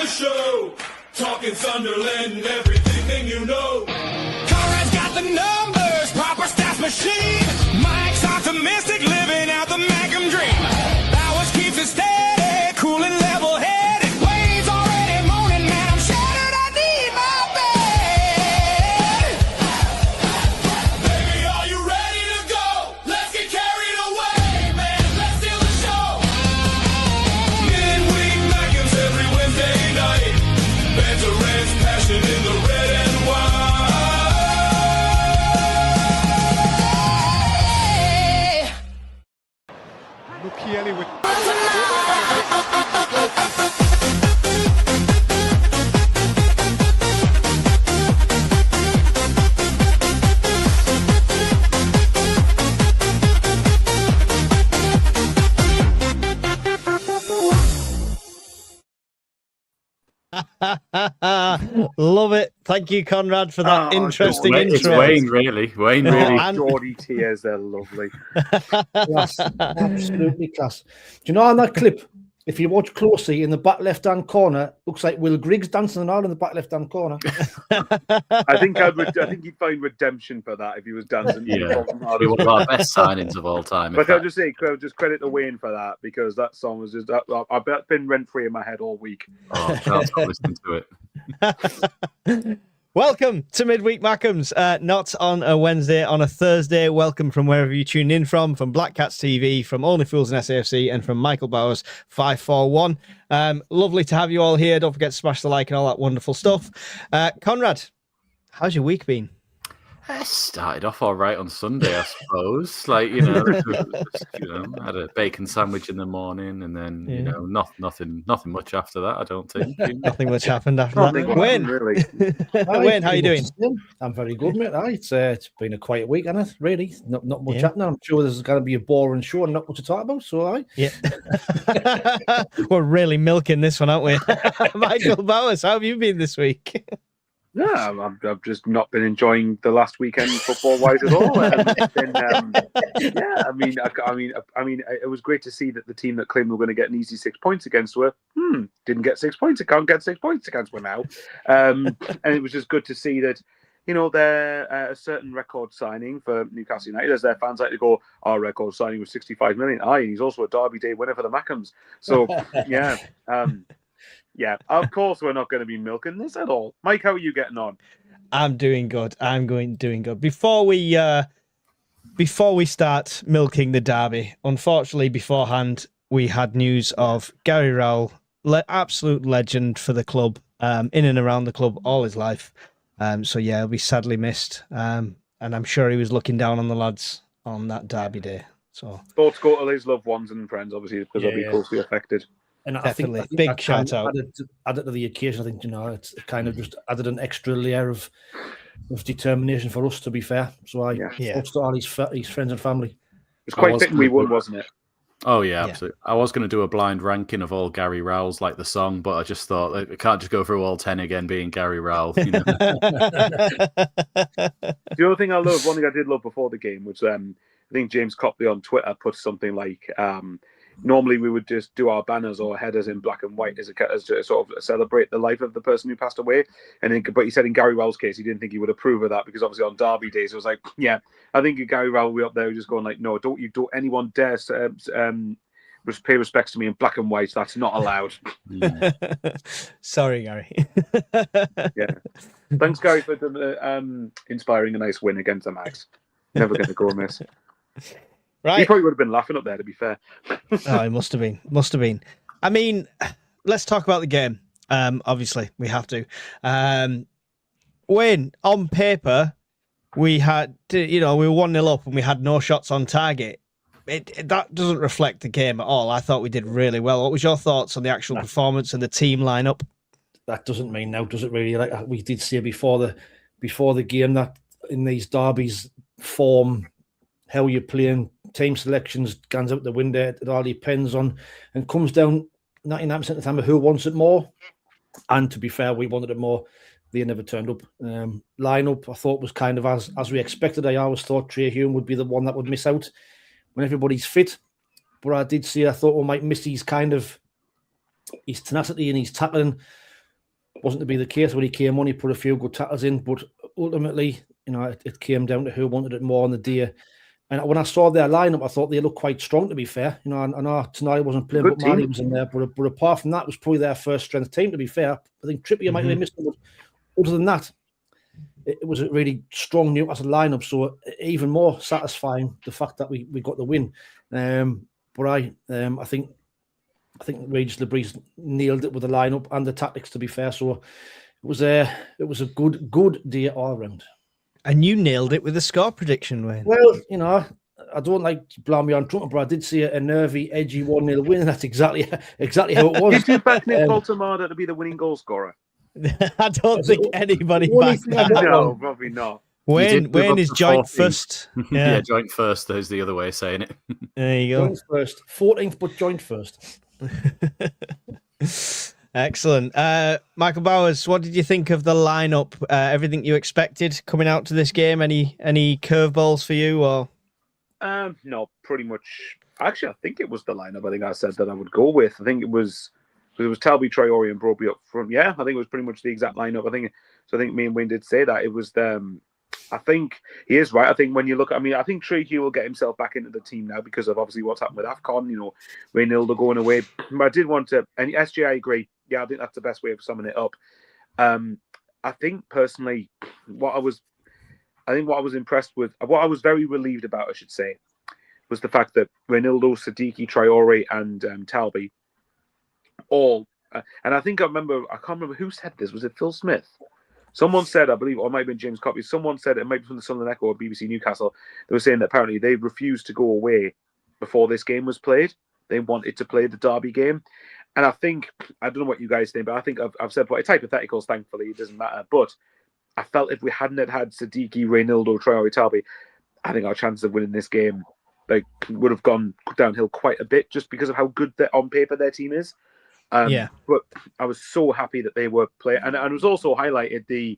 the show. Talking Sunderland and everything you know. Conrad's got the numbers, proper stats machine. Mike's optimistic, living out the Mackem dream. Bowers keeps it steady, cool and level-headed. Wayne's already moaning, man, I'm shattered, I need my bed. Baby, are you ready to go? Let's get carried away, man. Let's steal the show. Midweek Mackems every Wednesday night. Veterans, passion in the red and white. Mukiele with Love it. Thank you, Conrad, for that interesting intro. It's Wayne, really. Wayne, really. and- Geordie tears, they're lovely. Class. Absolutely class. Do you know on that clip, if you watch closely in the back left-hand corner, looks like Will Griggs dancing around in the back left-hand corner. I think he'd find redemption for that if he was dancing. Yeah, probably one of our best signings of all time. But I'll just say, just credit to Wayne for that, because that song was just, I've been rent-free in my head all week. Oh, Charles got listening to it. Welcome to Midweek Mackems. Not on a Wednesday, on a Thursday. Welcome from wherever you tune in from Black Cats TV, from Only Fools and SAFC, and from Michael Bowers 541. Lovely to have you all here. Don't forget to smash the like and all that wonderful stuff. Conrad, how's your week been? It started off all right on Sunday, I suppose. Like, I had a bacon sandwich in the morning, and then nothing much after that. I don't think. Nothing much happened after that. Wayne, really. Wayne, how you doing? I'm very good, mate. It's been a quiet week, hasn't it? Really, not much happening. I'm sure there's going to be a boring show and not much to talk about. So, yeah, we're really milking this one, aren't we? Michael Bowers, how have you been this week? Yeah, I've just not been enjoying the last weekend football-wise at all. It was great to see that the team that claimed we were going to get an easy 6 points against were didn't get 6 points. It can't get 6 points against us now. And it was just good to see that, they're a certain record signing for Newcastle United, as their fans like to go, our record signing was 65 million. And he's also a Derby Day winner for the Mackems. So, yeah. Yeah, of course we're not going to be milking this at all. Mike, how are you getting on? I'm doing good. Doing good. Before we start milking the derby, unfortunately, beforehand we had news of Gary Rowell, absolute legend for the club, in and around the club all his life. So yeah, he'll be sadly missed. And I'm sure he was looking down on the lads on that derby day. So thoughts go to his loved ones and friends, obviously, because they'll be closely affected. And Definitely. I think Big shout out. Added to the occasion. I think it's kind of just added an extra layer of determination for us. To be fair, so thoughts to all his friends and family. It was quite thick. We won, wasn't it? Oh yeah, absolutely. I was going to do a blind ranking of all Gary Rowells, like the song, but I just thought I can't just go through all 10 again being Gary Rowell. The other thing one thing I did love before the game was I think James Copley on Twitter put something like. Normally, we would just do our banners or headers in black and white as to sort of celebrate the life of the person who passed away. But he said in Gary Rowell's case, he didn't think he would approve of that because obviously on Derby days, it was like, yeah, I think Gary Rowell will be up there just going like, no, don't anyone dare pay respects to me in black and white. That's not allowed. Sorry, Gary. Yeah. Thanks, Gary, for inspiring a nice win against the Mags. Never going to go amiss. Right. He probably would have been laughing up there, to be fair. Oh, he must have been. I mean, let's talk about the game. Obviously, we have to. Wayne, on paper, we had, we were 1-0 up and we had no shots on target. That doesn't reflect the game at all. I thought we did really well. What was your thoughts on the actual performance and the team lineup? That doesn't mean now, does it really? Like we did say before the game, that in these derbies, form, how you're playing, team selections guns out the window. It all depends on and comes down 99% of the time of who wants it more. And to be fair, we wanted it more. They never turned up. Lineup, I thought was kind of as we expected. I always thought Trey Hume would be the one that would miss out when everybody's fit. But I did see, I thought we might miss his tenacity and his tackling. wasn't to be the case when he came on. He put a few good tackles in, but ultimately, it came down to who wanted it more on the day. And when I saw their lineup, I thought they looked quite strong, to be fair. I know tonight wasn't playing, but Manny was in there. But apart from that, it was probably their first strength team, to be fair. I think Trippier might have missed them, but other than that, it was a really strong Newcastle lineup. So even more satisfying, the fact that we got the win. But I think Regis Lebris nailed it with the lineup and the tactics, to be fair. So it was a good day all around. And you nailed it with the score prediction, Wayne. Well, I don't like to blame me on trumpet, but I did see a nervy, edgy 1-0 win, and that's exactly how it was. Did you back Nick Baltamada to be the winning goal scorer? I don't think anybody backed that. No, probably not. Wayne is joint first. Yeah, joint first. There's the other way of saying it. There you go. Joint first. 14th, but joint first. Excellent. Michael Bowers, what did you think of the lineup? Everything you expected coming out to this game? Any curveballs for you? Or no, pretty much. Actually, I think it was the lineup. I think I said that I would go with. I think it was Talby, Traore, and Broby up front. Yeah, I think it was pretty much the exact lineup. I think me and Wayne did say that it was I think he is right. I think when you look, I think Treaty will get himself back into the team now because of obviously what's happened with AFCON, Reynildo going away. But I did want to, and SJ, I agree. Yeah, I think that's the best way of summing it up. I think personally, what I was impressed with, what I was very relieved about, I should say, was the fact that Reynildo, Siddiqui, Traore, and Talby all, and I can't remember who said this. Was it Phil Smith? Someone said, I believe, or it might have been James Coppy, someone said, it might be from the Sunderland Echo or BBC Newcastle, they were saying that apparently they refused to go away before this game was played. They wanted to play the Derby game. And I don't know what you guys think, but I think I've said, it's hypotheticals, thankfully, it doesn't matter. But I felt if we hadn't had Siddiqui, Reynildo, Traore, Talby, I think our chances of winning this game would have gone downhill quite a bit just because of how good on paper their team is. But I was so happy that they were playing, and it was also highlighted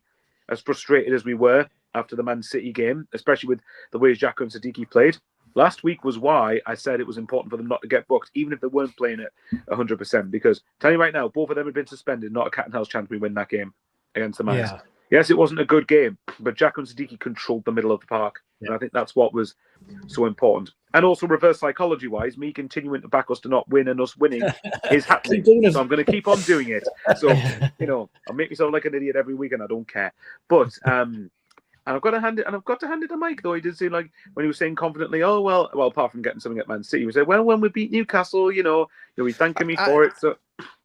as frustrated as we were after the Man City game, especially with the way Xhaka and Siddiqui played. Last week was why I said it was important for them not to get booked, even if they weren't playing it 100%. Because tell you right now, both of them had been suspended. Not a cat and house chance we win that game against the Mans. Yeah. Yes, it wasn't a good game, but Xhaka and Siddiqui controlled the middle of the park. Yeah. And I think that's what was so important. And also reverse psychology-wise, me continuing to back us to not win and us winning is happening. So I'm going to keep on doing it. So, I'll make myself like an idiot every week and I don't care. But, and I've got to hand it to Mike, though. He did say, when he was saying confidently, well, apart from getting something at Man City, he said, well, when we beat Newcastle, you'll be thanking me for it. So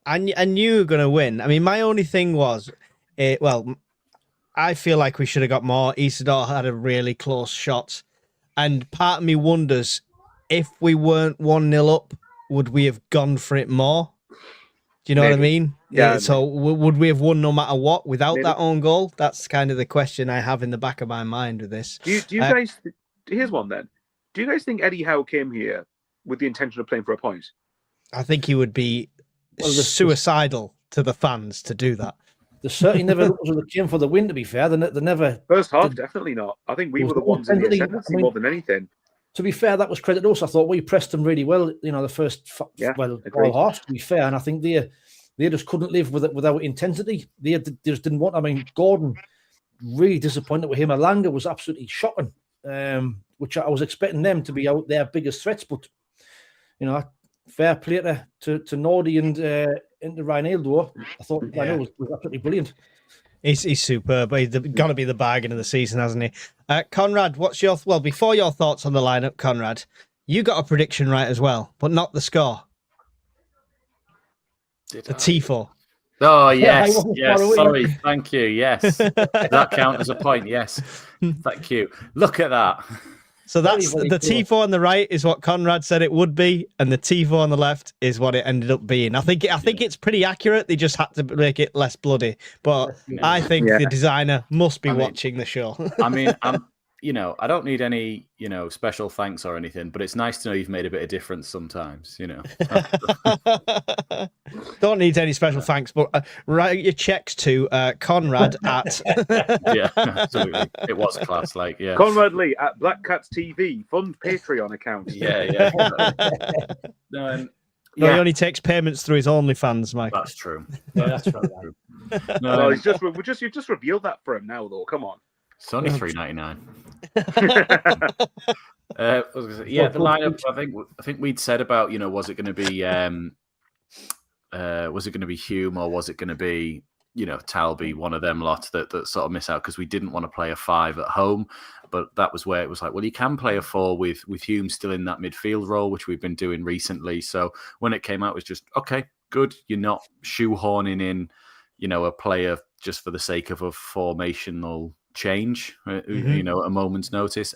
I knew you were going to win. My only thing was, I feel like we should have got more. Isidore had a really close shot. And part of me wonders, if we weren't 1-0 up, would we have gone for it more? Do you know what I mean? Yeah. So would we have won no matter what without that own goal? That's kind of the question I have in the back of my mind with this. Do you guys... Here's one then. Do you guys think Eddie Howe came here with the intention of playing for a point? I think he would be suicidal to the fans to do that. They certainly never came for the win, to be fair. They never... First half, definitely not. I think we were the ones in the ascendancy more than anything. To be fair, that was credit to us. I thought we pressed them really well, the first all half, to be fair. And I think they just couldn't live with it without intensity. They just didn't want... Gordon, really disappointed with him. Alanga was absolutely shocking, which I was expecting them to be out their biggest threats. But, fair play to Nordy and... into Reynildo. I thought Reynildo was absolutely brilliant. He's superb. He's got to be the bargain of the season, hasn't he? Conrad, before your thoughts on the lineup, Conrad, you got a prediction right as well, but not the score. The Tifo. Oh, yes. Sorry. Thank you. Yes. Does that count as a point? Yes. Thank you. Look at that. So that's the Tifo on the right is what Conrad said it would be, and the Tifo on the left is what it ended up being. I think it's pretty accurate. They just had to make it less bloody. But I think the designer must be watching the show. I don't need any, special thanks or anything, but it's nice to know you've made a bit of difference sometimes, Don't need any special thanks, but write your checks to Conrad at... Yeah, absolutely. It was class, Conrad Lee at Black Cats TV, fund Patreon account. Yeah. He only takes payments through his OnlyFans, Mike. That's true. Yeah, that's true. Well, you've just revealed that for him now, though. Come on. It's only $3.99. The lineup. I think we'd said about was it going to be Hume or was it going to be Talby, one of them lot that sort of miss out because we didn't want to play a 5 at home, but that was where it was like, well, you can play a 4 with Hume still in that midfield role, which we've been doing recently. So when it came out, it was just okay, good. You're not shoehorning in, a player just for the sake of a formational change, at a moment's notice.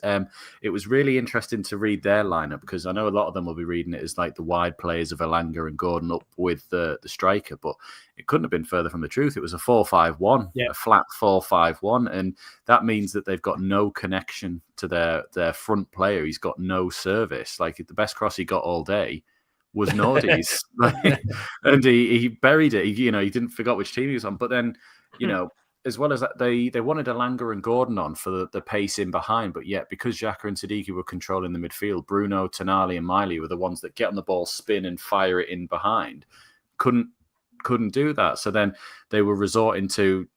It was really interesting to read their lineup because I know a lot of them will be reading it as like the wide players of Elanga and Gordon up with the striker, but it couldn't have been further from the truth. It was a 4-5-1, a flat 4-5-1, and that means that they've got no connection to their front player. He's got no service. Like the best cross he got all day was Nordy's, and he buried it. He didn't forget which team he was on, but then as well as that, they wanted Elanga and Gordon on for the pace in behind, but yet because Xhaka and Siddiqui were controlling the midfield, Bruno, Tonali and Miley were the ones that get on the ball, spin and fire it in behind. Couldn't do that. So then they were resorting to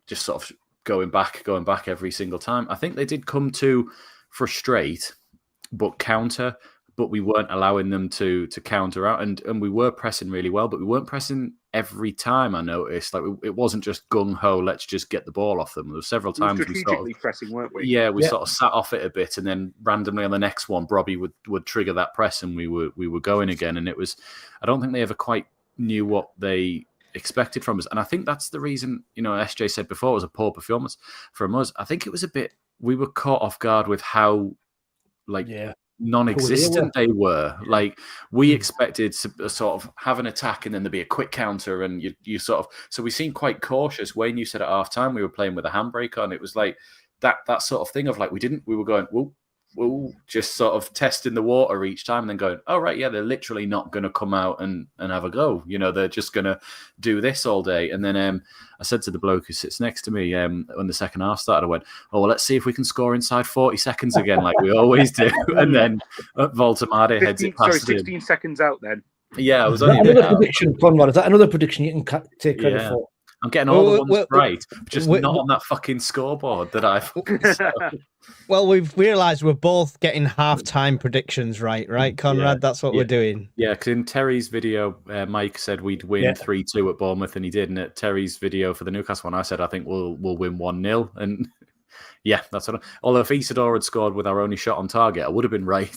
just sort of going back every single time. I think they did come to frustrate, but counter, but we weren't allowing them to counter out. And we were pressing really well, but we weren't pressing every time. I noticed it wasn't just gung ho. Let's just get the ball off them. There were several times we sort of pressing, weren't we? Yeah, we sort of sat off it a bit, and then randomly on the next one, Robbie would trigger that press, and we were going again. And it was, I don't think they ever quite knew what they expected from us. And I think that's the reason. SJ said before it was a poor performance from us. I think it was a bit. We were caught off guard with how non-existent they were. Like we expected to sort of have an attack and then there'd be a quick counter, and you sort of, so we seemed quite cautious. Wayne, you said at half time we were playing with a handbrake on. It was like that sort of thing of like we were going whoop, just sort of testing the water each time and then going, oh right, yeah, they're literally not going to come out and have a go. They're just going to do this all day. And then I said to the bloke who sits next to me when the second half started, I went, oh, well, let's see if we can score inside 40 seconds again, like we always do. And then Voltemade heads it past 16 seconds out then. Yeah, I was only another prediction, Conrad. Is that another prediction you can take credit for? I'm getting all the ones right, just not on that fucking scoreboard that I've... Well, we've realised we're both getting half-time predictions right, Conrad? That's what we're doing. Yeah, because in Terry's video, Mike said we'd win 3-2 at Bournemouth, and he did. And at Terry's video for the Newcastle one, I said I think we'll win 1-0. And yeah, that's what. Although if Isidore had scored with our only shot on target, I would have been right.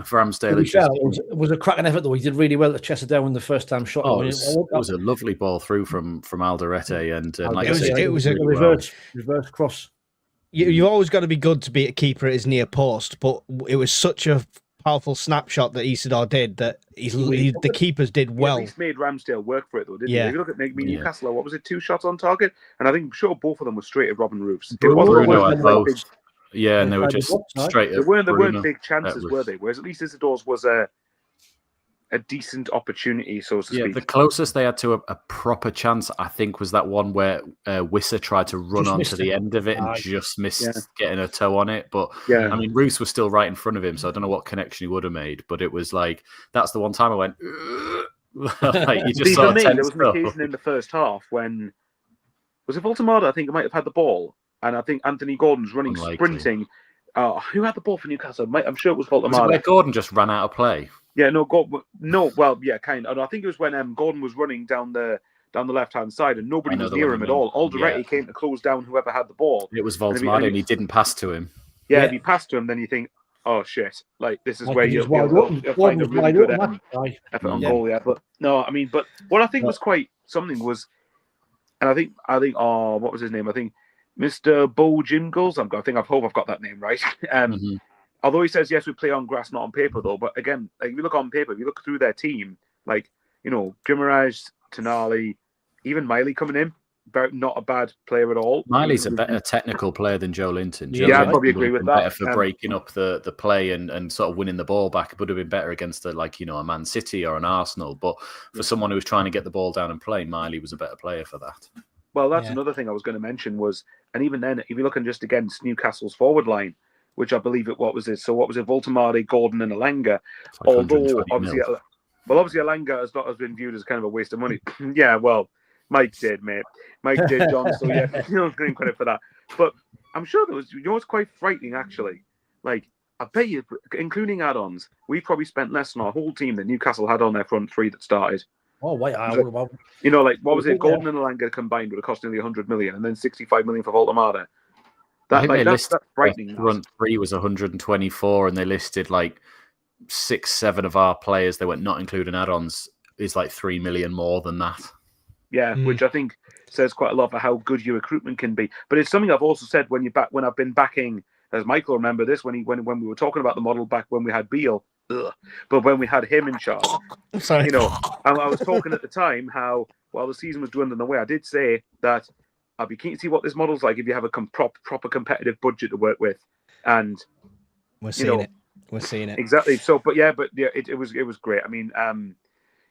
For Ramsdale, it was a cracking effort though. He did really well to chest it down in the first time shot. Oh, it was a lovely ball through from Alderete, and like it was a reverse cross. You've always got to be good to beat a keeper at his near post, but it was such a powerful snapshot that Isidore did that the keepers did well. He at least made Ramsdale work for it though, didn't he? If you look at Newcastle, what was it, 2 shots on target? And I think I'm sure both of them were straight at Robin Roofs. Yeah, and they were just straight at There weren't big chances, were they? Whereas at least Isidore's was a decent opportunity, so to speak. Yeah, the closest they had to a proper chance, I think, was that one where Wissa tried to run onto the end of it and just missed getting a toe on it. But I mean, Roos was still right in front of him, so I don't know what connection he would have made. But it was like, that's the one time I went, like, you just sort of there was an occasion in the first half when, was it Voltemade? I think it might have had the ball, and I think Anthony Gordon's running, sprinting. Who had the ball for Newcastle? I'm sure it was Voltemade. Was it where Gordon just ran out of play? Yeah, kind of. I think it was when Gordon was running down the left-hand side and nobody was near him at all. Alderete came to close down whoever had the ball. It was Voltemade and he didn't pass to him. Yeah, if he passed to him, then you think, oh shit, like this is where you'll find a really good effort on goal. Yeah, but no, I mean, but what I think was quite something was, and I think, what was his name? I think Mr. Bo Jingles. I hope I've got that name right. Although he says, yes, we play on grass, not on paper, though. But again, like, if you look on paper, if you look through their team, like, Guimarães, Tonali, even Miley coming in, not a bad player at all. Miley's a better technical player than Joe Linton. I probably agree with that. Better for breaking up the play and sort of winning the ball back. It would have been better against a Man City or an Arsenal. But for someone who was trying to get the ball down and play, Miley was a better player for that. Well, that's another thing I was going to mention was, and even then, if you're looking just against Newcastle's forward line, which I believe what was it? Voltemade, Gordon, and Elanga. Although obviously Elanga has been viewed as kind of a waste of money. Yeah, well, Mike did, mate. Mike did, John. So yeah, you know, getting credit for that. But I'm sure there was. You know, it's quite frightening actually. Like, I bet you, including add-ons, we probably spent less on our whole team than Newcastle had on their front three that started. Oh, wait. You know, like, what was it? Gordon and Alanga combined would have cost nearly 100 million, and then 65 million for Voldemar. That's frightening. Front three was 124, and they listed like 6-7 of our players. They went not including add-ons is like 3 million more than that. Yeah, which I think says quite a lot for how good your recruitment can be. But it's something I've also said when I've been backing, as Michael remember this when we were talking about the model back when we had Beale. But when we had him in charge, Sorry. you know, I was talking at the time how while the season was dwindling away, I did say that I'd be keen to see what this model's like if you have a proper competitive budget to work with, and we're seeing it. We're seeing it exactly. So, it was great. I mean,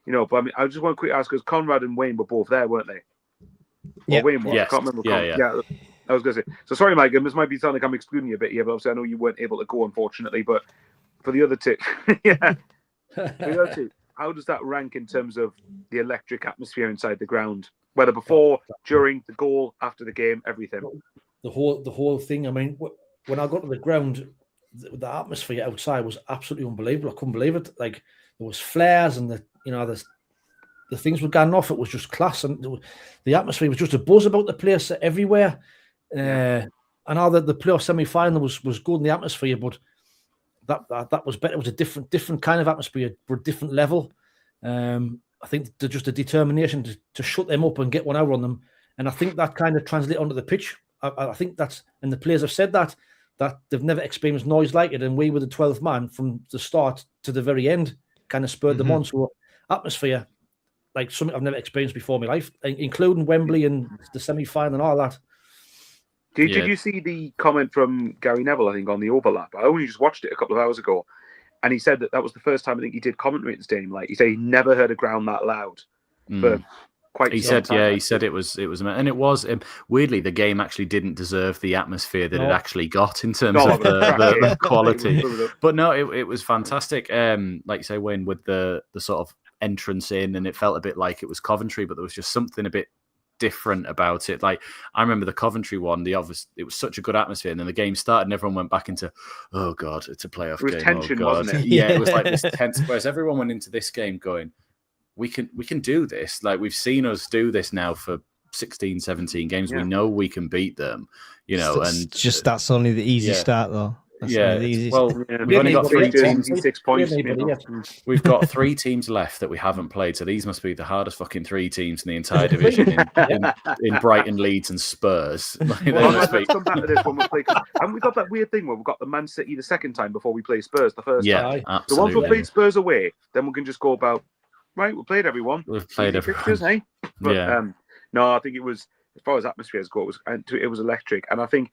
you know, but I mean, I just want to quickly ask because Conrad and Wayne were both there, weren't they? Yeah. Wayne was. Yes. I can't remember. Yeah. I was going to say. So sorry, Mike. This might be sounding like I'm excluding you a bit here, but obviously I know you weren't able to go, unfortunately. But for the other two, how does that rank in terms of the electric atmosphere inside the ground? Whether before, during the goal, after the game, everything. The whole thing. I mean, when I got to the ground, the atmosphere outside was absolutely unbelievable. I couldn't believe it. Like, there was flares and the things were going off. It was just class, and the atmosphere was just a buzz about the place everywhere. I know that the playoff semi-final was good in the atmosphere, but that was better. It was a different kind of atmosphere, for a different level. I think they're just a determination to shut them up and get one out on them, and I think that kind of translates onto the pitch. I think that's, and the players have said that they've never experienced noise like it, and we were the 12th man from the start to the very end, kind of spurred them on. So atmosphere, like something I've never experienced before in my life, including Wembley and the semi-final and all that. Did you see the comment from Gary Neville, I think, on the overlap? I only just watched it a couple of hours ago, and he said that was the first time I think he did commentary at the stadium. Like, he said he never heard a ground that loud for quite some time. He said it was, and it was, weirdly, the game actually didn't deserve the atmosphere that it actually got in terms of the quality. But no, it was fantastic. Like you say, Wayne, with the sort of entrance in, and it felt a bit like it was Coventry, but there was just something a bit different about it. Like, I remember the Coventry one, it was such a good atmosphere, and then the game started and everyone went back into, oh god, it's a playoff game. It was tension, wasn't it? Yeah, it was like this tense, whereas everyone went into this game going, we can do this. Like, we've seen us do this now for 16, 17 games. We know we can beat them, you know. And just that's only the easy start, though. That's we've only got 3 teams. 6 points. We've got 3 teams left that we haven't played, so these must be the hardest fucking 3 teams in the entire division in Brighton, Leeds, and Spurs. Let's come back to this when we play. And we got that weird thing where we've got the Man City the second time before we play Spurs the first time. Absolutely. So once we played Spurs away, then we can just go about, right, we played everyone. We've played everyone. Pictures, hey? But, no, I think it was, as far as atmospheres go, it was electric. And I think,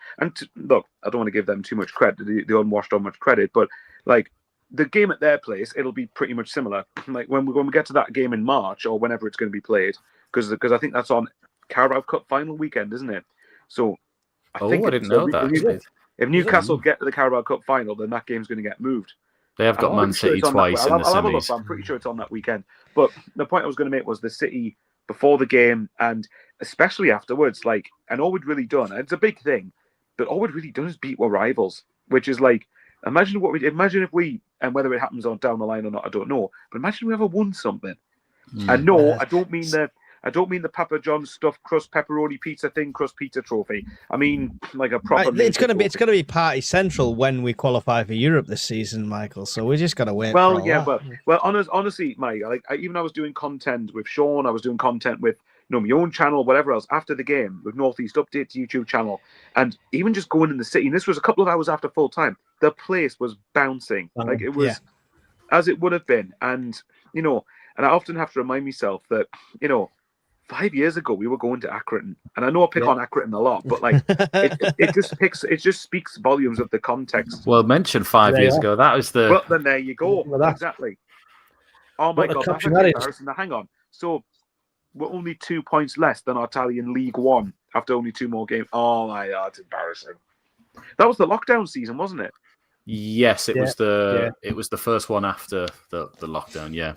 look, I don't want to give them too much credit, the unwashed on much credit, but like the game at their place, it'll be pretty much similar. Like when we get to that game in March or whenever it's going to be played, because I think that's on Carabao Cup final weekend, isn't it? So I didn't know that. If Newcastle get to the Carabao Cup final, then that game's going to get moved. They have got Man City twice in the I'll have a look, semis. but I'm pretty sure it's on that weekend. But the point I was going to make was the City before the game, and especially afterwards, like, and all we'd really done, and it's a big thing, but all we'd really done is beat our rivals, which is like, imagine if we, and whether it happens on down the line or not, I don't know, but imagine we ever won something. And no, I don't mean the Papa John's stuffed crust pepperoni pizza thin crust pizza trophy. I mean like a proper. It's gonna be party central when we qualify for Europe this season, Michael. So we just gotta wait. Well, honestly, Mike, I was doing content with Sean. I was doing content with my own channel, whatever else after the game with Northeast Update's YouTube channel, and even just going in the city. And this was a couple of hours after full time. The place was bouncing like it was as it would have been, and and I often have to remind myself that 5 years ago, we were going to Accrington, and I know I pick on Accrington a lot, but like it just speaks volumes of the context. Well, mentioned 5 years ago, that was the. Well, then there you go. Exactly. Oh my God, that's embarrassing. Now, hang on. So we're only 2 points less than our Italian League One after only 2 more games. Oh my God, it's embarrassing. That was the lockdown season, wasn't it? Yes, it was the first one after the lockdown. Yeah.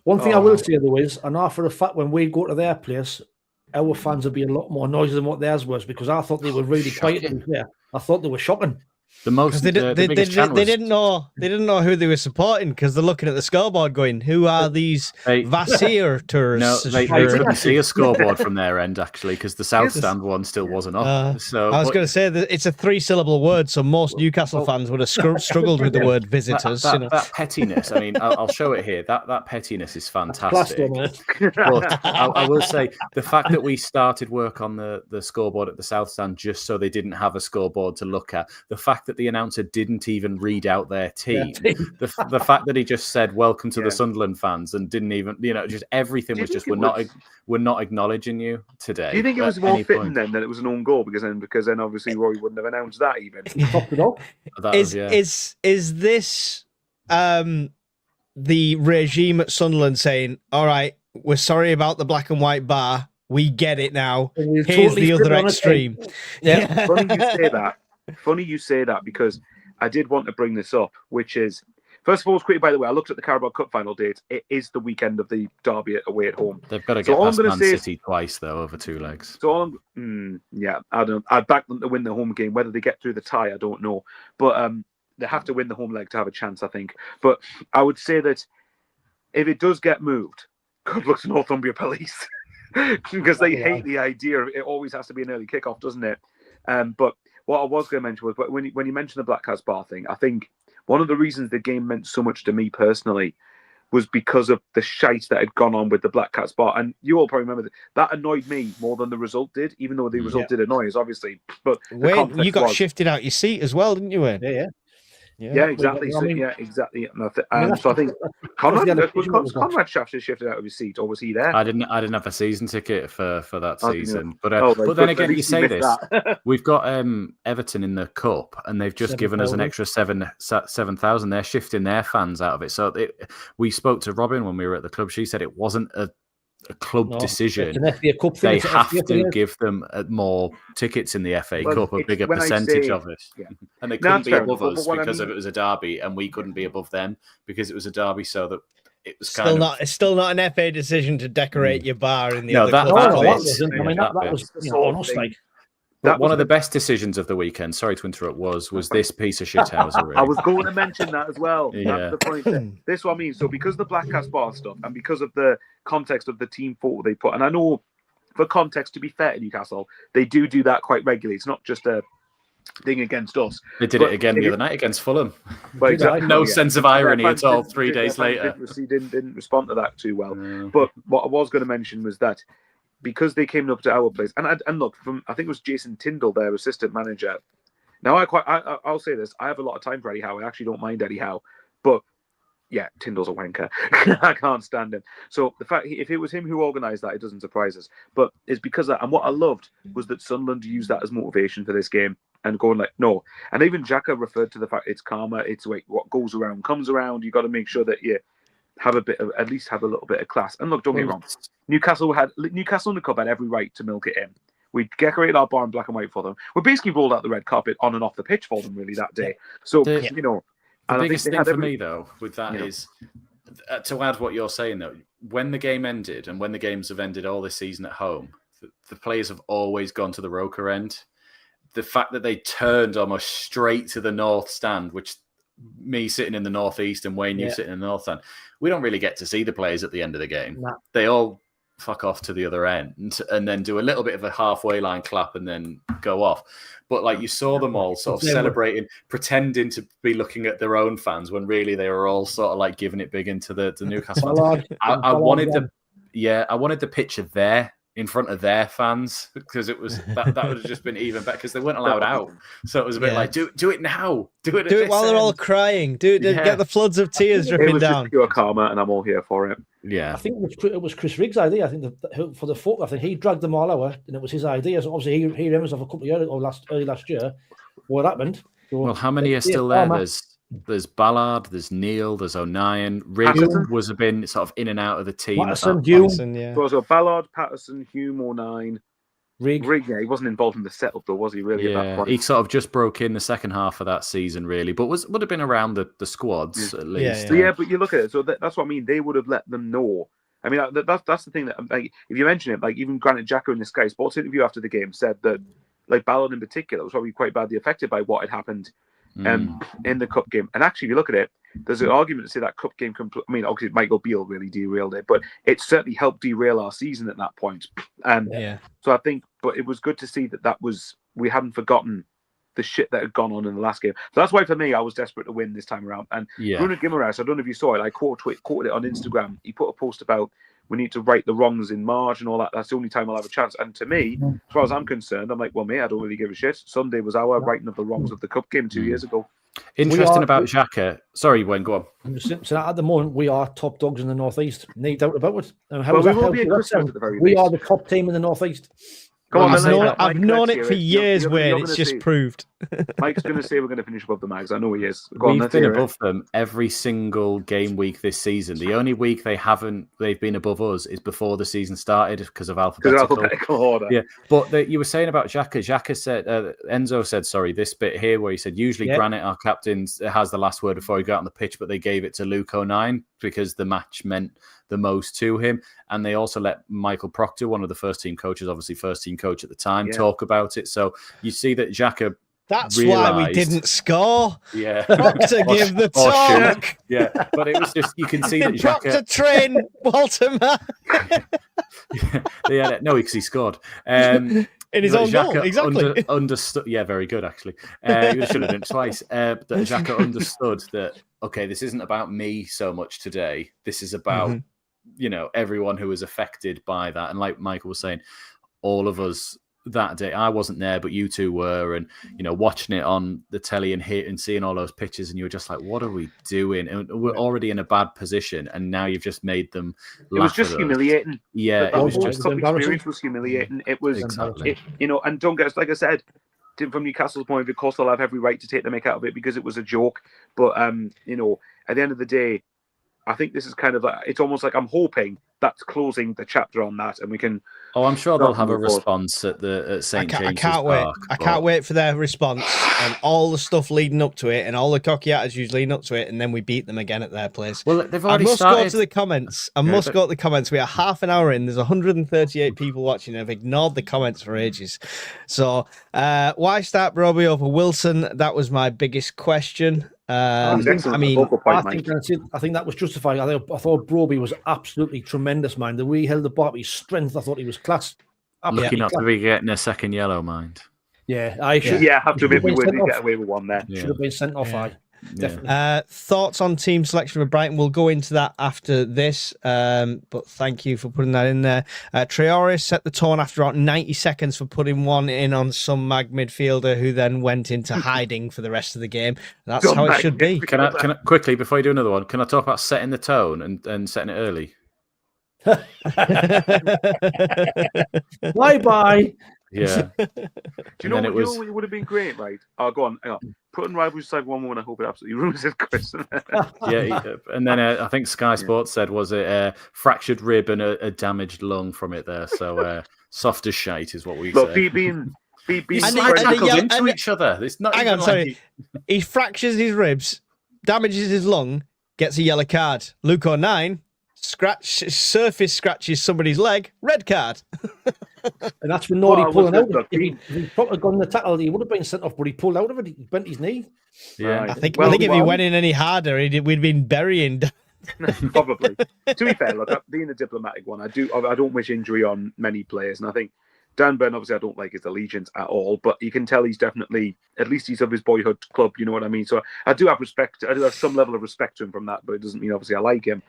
One thing I will say though is, I know for a fact when we go to their place, our fans would be a lot more noisy than what theirs was, because I thought they were really quiet. To be fair. I thought they were shocking. The most They the biggest chant was, didn't know who they were supporting because they're looking at the scoreboard going, who are these Vassiertors? No, they couldn't see a scoreboard from their end, actually, because the South Stand one still wasn't up. So I was going to say that it's a 3-syllable word, so most Newcastle fans would have struggled with the word visitors. That pettiness, I mean, I'll show it here. That pettiness is fantastic. But I will say, the fact that we started work on the scoreboard at the South Stand just so they didn't have a scoreboard to look at, the fact that the announcer didn't even read out their team, the fact that he just said "Welcome to the Sunderland fans" and didn't even, just everything was just we're not acknowledging you today. Do you think it was more fitting then that it was an own goal because then obviously Roy wouldn't have announced that even? Is this the regime at Sunderland saying, "All right, we're sorry about the black and white bar. We get it now. Here's totally the other extreme." Yeah. Funny you say that because I did want to bring this up, which is, first of all, quickly, by the way, I looked at the Carabao Cup final dates. It is the weekend of the derby away at home. They've got to get past Man City twice, though, over 2 legs. So, I don't. I'd back them to win the home game. Whether they get through the tie, I don't know. But they have to win the home leg to have a chance, I think. But I would say that if it does get moved, good luck to Northumbria Police. Because they hate the idea of it always has to be an early kickoff, doesn't it? But what I was going to mention was, but when you mentioned the Black Cats Bar thing, I think one of the reasons the game meant so much to me personally was because of the shite that had gone on with the Black Cats Bar. And you all probably remember that annoyed me more than the result did, even though the result did annoy us, obviously. But Wayne, you got shifted out your seat as well, didn't you, Wayne? Yeah, exactly. So, exactly. So I think was Conrad shifted out of his seat, or was he there? I didn't have a season ticket for that season. But then again, you say this, we've got Everton in the cup, and they've just given us an extra 7,000. They're shifting their fans out of it. So we spoke to Robin when we were at the club. She said it wasn't a club decision. They have to give them more tickets in the FA Cup, a bigger percentage of it. Yeah. And they couldn't be above us because it was a derby, and we couldn't be above them because it was a derby, so that it was it's still not an FA decision to decorate your bar in the other club. One of the best decisions of the weekend, sorry to interrupt, was this piece of shithousery. I was going to mention that as well. That's the point. This is what I mean. So because the Black Cats Bar stuff and because of the context of the team photo they put, and I know for context, to be fair to Newcastle, they do that quite regularly. It's not just a thing against us. They did it again the other night against Fulham. Well, exactly. No sense of irony at all 3 days later. Didn't respond to that too well. But what I was going to mention was that because they came up to our place, and look, I think it was Jason Tyndall, their assistant manager. Now, I'll say this: I have a lot of time for Eddie Howe. I actually don't mind Eddie Howe, but yeah, Tyndall's a wanker. I can't stand him. So the fact if it was him who organised that, it doesn't surprise us. But it's because of that. And what I loved was that Sunderland used that as motivation for this game and going like, no. And even Xhaka referred to the fact it's karma. It's like what goes around comes around. You got to make sure that you have at least have a little bit of class. And look, don't get me wrong. Newcastle in the cup had every right to milk it in. We decorated our bar in black and white for them. We basically rolled out the red carpet on and off the pitch for them really that day. So, the biggest thing for me, though, with that is, to add what you're saying, though, when the game ended and when the games have ended all this season at home, the players have always gone to the Roker end. The fact that they turned almost straight to the North Stand, which me sitting in the Northeast and Wayne, you sitting in the North Stand, we don't really get to see the players at the end of the game. No. They all fuck off to the other end and then do a little bit of a halfway line clap and then go off. But like you saw them all sort of celebrating, pretending to be looking at their own fans when really they were all sort of like giving it big into the Newcastle fans. I wanted the picture there in front of their fans because it was that would have just been even better because they weren't allowed out. So it was a bit like do it now. Do it while they're all crying. Get the floods of tears dripping down. Just pure karma, and I'm all here for it. Yeah, I think it was Chris Riggs' idea. I think for the photo, I think he dragged them all out, and it was his idea. So obviously he remembers of a couple of years or early last year what happened. So, well, how many are still there? There's Ballard, there's Neil, there's O'Nien. Riggs was been sort of in and out of the team. Patterson, Hume. So Ballard, Patterson, Hume, O'Nien. Rigg, he wasn't involved in the setup though, was he? Really? Yeah, at that point? He sort of just broke in the second half of that season, really, but would have been around the squads at least. Yeah, but you look at it. So that's what I mean. They would have let them know, I mean, that's the thing that, like, if you mention it, like even Granit Xhaka in the Sky Sports interview after the game said that, like, Ballon in particular was probably quite badly affected by what had happened in the cup game. And actually, if you look at it, there's an argument to say that cup game. I mean, obviously Michael Beale really derailed it, but it certainly helped derail our season at that point. So I think, but it was good to see that we hadn't forgotten the shit that had gone on in the last game. So that's why for me, I was desperate to win this time around. And Bruno Guimaraes, I don't know if you saw it, I quoted it on Instagram. He put a post about we need to right the wrongs in March and all that. That's the only time I'll have a chance. And to me, as far as I'm concerned, I'm like, well, mate, I don't really give a shit. Sunday was our righting of the wrongs of the cup game 2 years ago. Interesting about Xhaka. Sorry, Wayne, go on. So at the moment, we are top dogs in the Northeast. No doubt about it. We are the top team in the Northeast. I've known it for years, Wayne. It's just proved. Mike's going to say we're going to finish above the Mags. I know he is. We've been above them every single game week this season. The only week they've been above us is before the season started because of alphabetical order. Yeah, but you were saying about Xhaka. Xhaka said, Enzo said, sorry, this bit here where he said usually Granit, our captain, has the last word before he got on the pitch, but they gave it to Luke O'Nien because the match meant the most to him. And they also let Michael Proctor, one of the first team coaches, obviously first team coach at the time, talk about it. So you see that Xhaka. That's why we didn't score. Yeah. Proctor give the talk. Yeah, but it was just, you can see that Proctor train Walter. No, because he scored. In his own goal, exactly. Understood. Yeah, very good, actually. You should have done it twice. That Xhaka understood that, okay, this isn't about me so much today. This is about, everyone who was affected by that. And like Michael was saying, all of us that day, I wasn't there, but you two were, and watching it on the telly and seeing all those pictures, and you were just like, "What are we doing?" And we're already in a bad position, and now you've just made them laugh. It was just humiliating. Yeah, it was just experience was humiliating. It was, and don't get us, like I said, from Newcastle's point of view, of course, they'll have every right to take the mick out of it because it was a joke. But at the end of the day, I think this is kind of like, it's almost like I'm hoping that's closing the chapter on that, and we can. Oh, I'm sure they'll have a response at St. James's Park. I can't wait for their response and all the stuff leading up to it and all the cocky attitudes leading up to it, and then we beat them again at their place. Well, they've already started. Go to the comments. I must go to the comments. We are half an hour in. There's 138 people watching. I've ignored the comments for ages. So, why start Broby over Wilson? That was my biggest question. I think that was justified. I thought Broby was absolutely tremendous, man. The way he held the bar, his strength, I thought he was class. Lucky not to be getting a second yellow, mind. Yeah, I should. Yeah, have to admit we would get away with one there. Should have been sent off. Definitely. Thoughts on team selection for Brighton? We'll go into that after this, but thank you for putting that in there. Traore set the tone after about 90 seconds for putting one in on some mag midfielder who then went into hiding for the rest of the game. That's how it should be. Can I quickly, before you do another one, can I talk about setting the tone and setting it early? Bye. Yeah. Do you know what would have been great, right? Oh, go on. Hang on. Putting rivals aside one more, and I hope it absolutely ruins his question. And then I think Sky Sports said, was it a fractured rib and a damaged lung from it there? So soft as shite is what we say. Being tackled into each other. It's not. Hang on, sorry. He fractures his ribs, damages his lung, gets a yellow card. Luke O'Nien surface scratches somebody's leg, red card. And that's when Nordy pulling out. If he probably gone the tackle, he would have been sent off, but he pulled out of it. He bent his knee. Yeah, I think if he went in any harder, we'd been burying. Probably. To be fair, look, being a diplomatic one, I don't wish injury on many players, and I think Dan Burn, obviously, I don't like his allegiance at all, but you can tell he's definitely, at least he's of his boyhood club. You know what I mean? So I do have respect. I do have some level of respect to him from that, but it doesn't mean obviously I like him.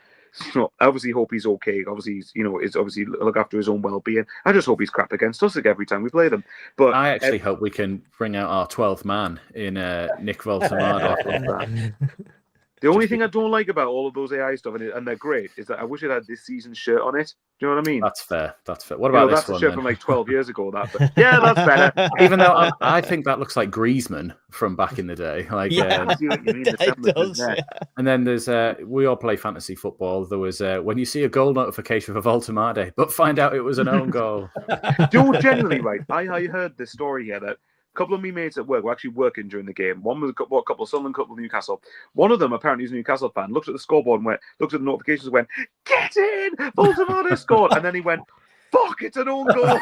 So I obviously hope he's okay. Obviously, is obviously look after his own well-being. I just hope he's crap against us every time we play them. But I actually hope we can bring out our 12th man in Nick Voltamada. The only thing I don't like about all of those AI stuff, and they're great, is that I wish it had this season's shirt on it. Do you know what I mean? That's fair. What about this one? That's a shirt from like 12 years ago. Yeah, that's better. Even though I think that looks like Griezmann from back in the day. Like, it does. Yeah. And then there's we all play fantasy football. There was when you see a goal notification for Voltamade, but find out it was an own goal. Genuinely, right? I heard this story here that couple of me mates at work were actually working during the game. One was a couple of Sunderland, couple of Newcastle. One of them, apparently, is a Newcastle fan, looked at the scoreboard and looked at the notifications and went, "Get in! Baltimore scored!" And then he went, "Fuck, it's an own goal."